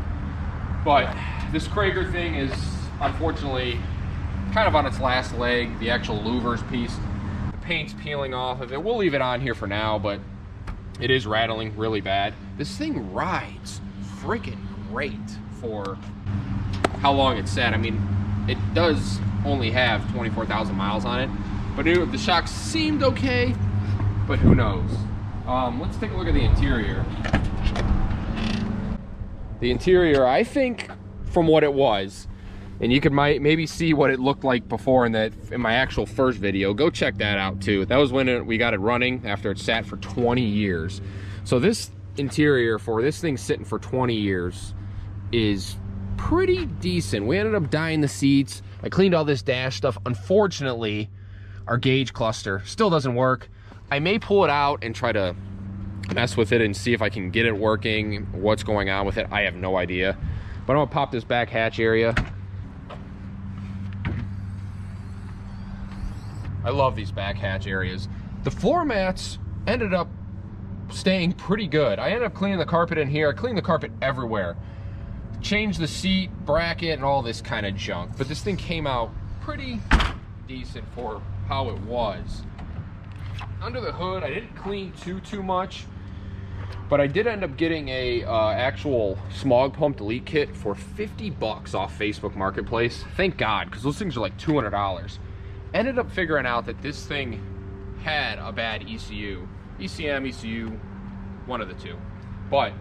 But this Krager thing is unfortunately kind of on its last leg, the actual louvers piece. The paint's peeling off of it. We'll leave it on here for now, but it is rattling really bad. This thing rides freaking great for how long it's sat. I mean, it does only have 24,000 miles on it. But the shocks seemed okay, but who knows? Let's take a look at the interior. The interior, I think, from what it was, and you could maybe see what it looked like before in my actual first video. Go check that out too. That was when we got it running after it sat for 20 years. So this interior for this thing sitting for 20 years is pretty decent. We ended up dyeing the seats. I cleaned all this dash stuff. Unfortunately, our gauge cluster still doesn't work. I may pull it out and try to mess with it and see if I can get it working, what's going on with it. I have no idea. But I'm gonna pop this back hatch area. I love these back hatch areas. The floor mats ended up staying pretty good. I ended up cleaning the carpet in here. I cleaned the carpet everywhere. Changed the seat, bracket, and all this kind of junk. But this thing came out pretty decent for how it was. Under the hood, I didn't clean too much, but I did end up getting a actual smog pump delete kit for 50 bucks off Facebook Marketplace. Thank God, because those things are like $200. Ended up figuring out that this thing had a bad ECU. ECM, ECU, one of the two. But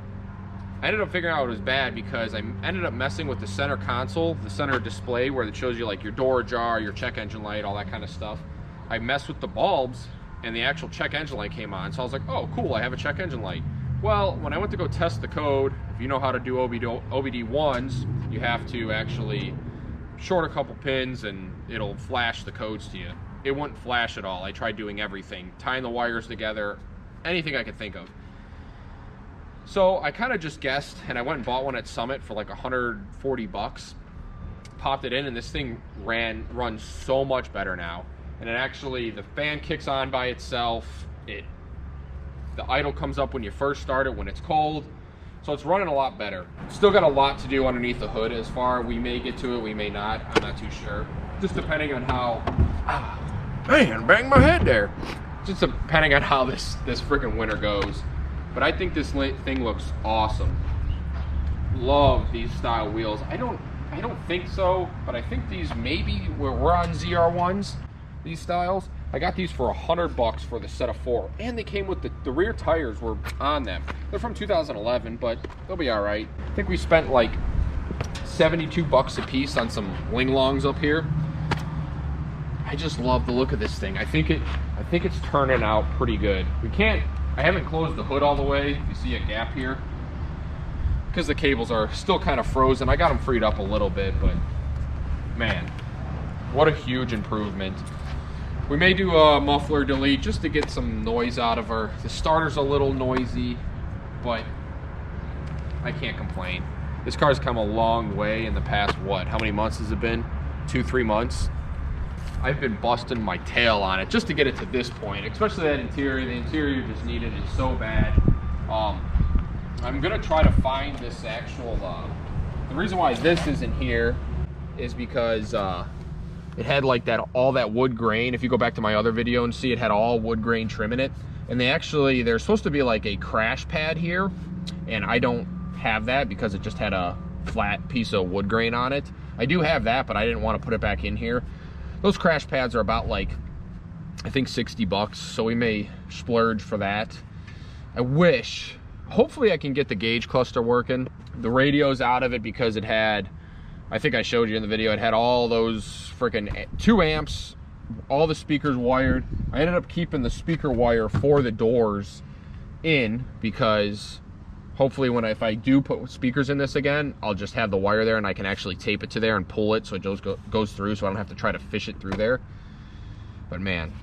I ended up figuring out it was bad because I ended up messing with the center console, the center display where it shows you like your door ajar, your check engine light, all that kind of stuff. I messed with the bulbs and the actual check engine light came on. So I was like, oh cool, I have a check engine light. Well, when I went to go test the code, if you know how to do OBD1s, you have to actually short a couple pins and it'll flash the codes to you. It wouldn't flash at all. I tried doing everything, tying the wires together, anything I could think of. So I kind of just guessed, and I went and bought one at Summit for like 140 bucks. Popped it in, and this thing runs so much better now. And it actually, the fan kicks on by itself. The idle comes up when you first start it, when it's cold. So it's running a lot better. Still got a lot to do underneath the hood as far. We may get to it, we may not. I'm not too sure. Just depending on how... man, bang my head there. Just depending on how this freaking winter goes. But I think this thing looks awesome. Love these style wheels. I don't think so, but I think these maybe we're on ZR1s, these styles. I got these for 100 bucks for the set of 4, and they came with the rear tires were on them. They're from 2011, but they'll be all right. I think we spent like 72 bucks a piece on some Linglongs up here. I just love the look of this thing. I think it's turning out pretty good. I haven't closed the hood all the way. You see a gap here because the cables are still kind of frozen. I got them freed up a little bit, but man, what a huge improvement. We may do a muffler delete just to get some noise out of her. The starter's a little noisy, but I can't complain. This car's come a long way in the past, what, how many months has it been? 2-3 months? I've been busting my tail on it just to get it to this point, especially that interior. The interior just needed it so bad. I'm gonna try to find this actual, the reason why this isn't here is because it had like all that wood grain. If you go back to my other video and see, it had all wood grain trim in it. And there's supposed to be like a crash pad here, and I don't have that because it just had a flat piece of wood grain on it. I do have that, but I didn't want to put it back in here. Those crash pads are about like, I think 60 bucks, so we may splurge for that. Hopefully I can get the gauge cluster working. The radio's out of it because it had, I think I showed you in the video, it had all those freaking 2 amps, all the speakers wired. I ended up keeping the speaker wire for the doors in because hopefully if I do put speakers in this again, I'll just have the wire there and I can actually tape it to there and pull it so it just goes through, so I don't have to try to fish it through there. But man,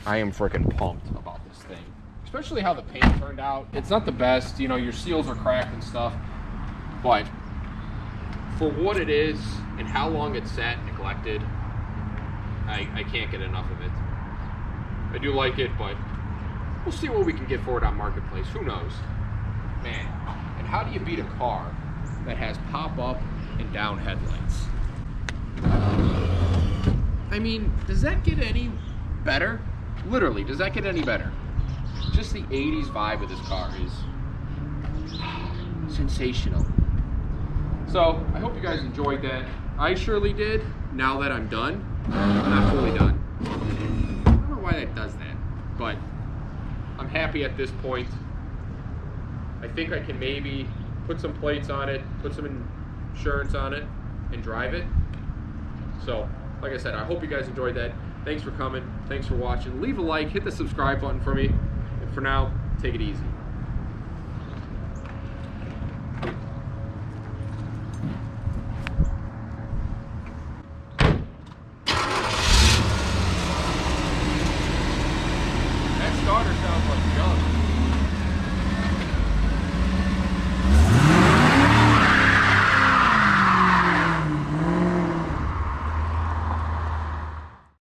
I am freaking pumped about this thing. Especially how the paint turned out. It's not the best, you know, your seals are cracked and stuff, but for what it is and how long it's sat neglected, I can't get enough of it. I do like it, but we'll see what we can get for it on Marketplace. Who knows? Man, and how do you beat a car that has pop-up and down headlights? I mean, does that get any better? Literally, does that get any better? Just the 80s vibe of this car is sensational. So, I hope you guys enjoyed that. I surely did. Now that I'm done, I'm not fully done. I don't know why that does that, but I'm happy at this point. I think I can maybe put some plates on it, put some insurance on it, and drive it. So, like I said, I hope you guys enjoyed that. Thanks for coming. Thanks for watching. Leave a like, hit the subscribe button for me. And for now, take it easy.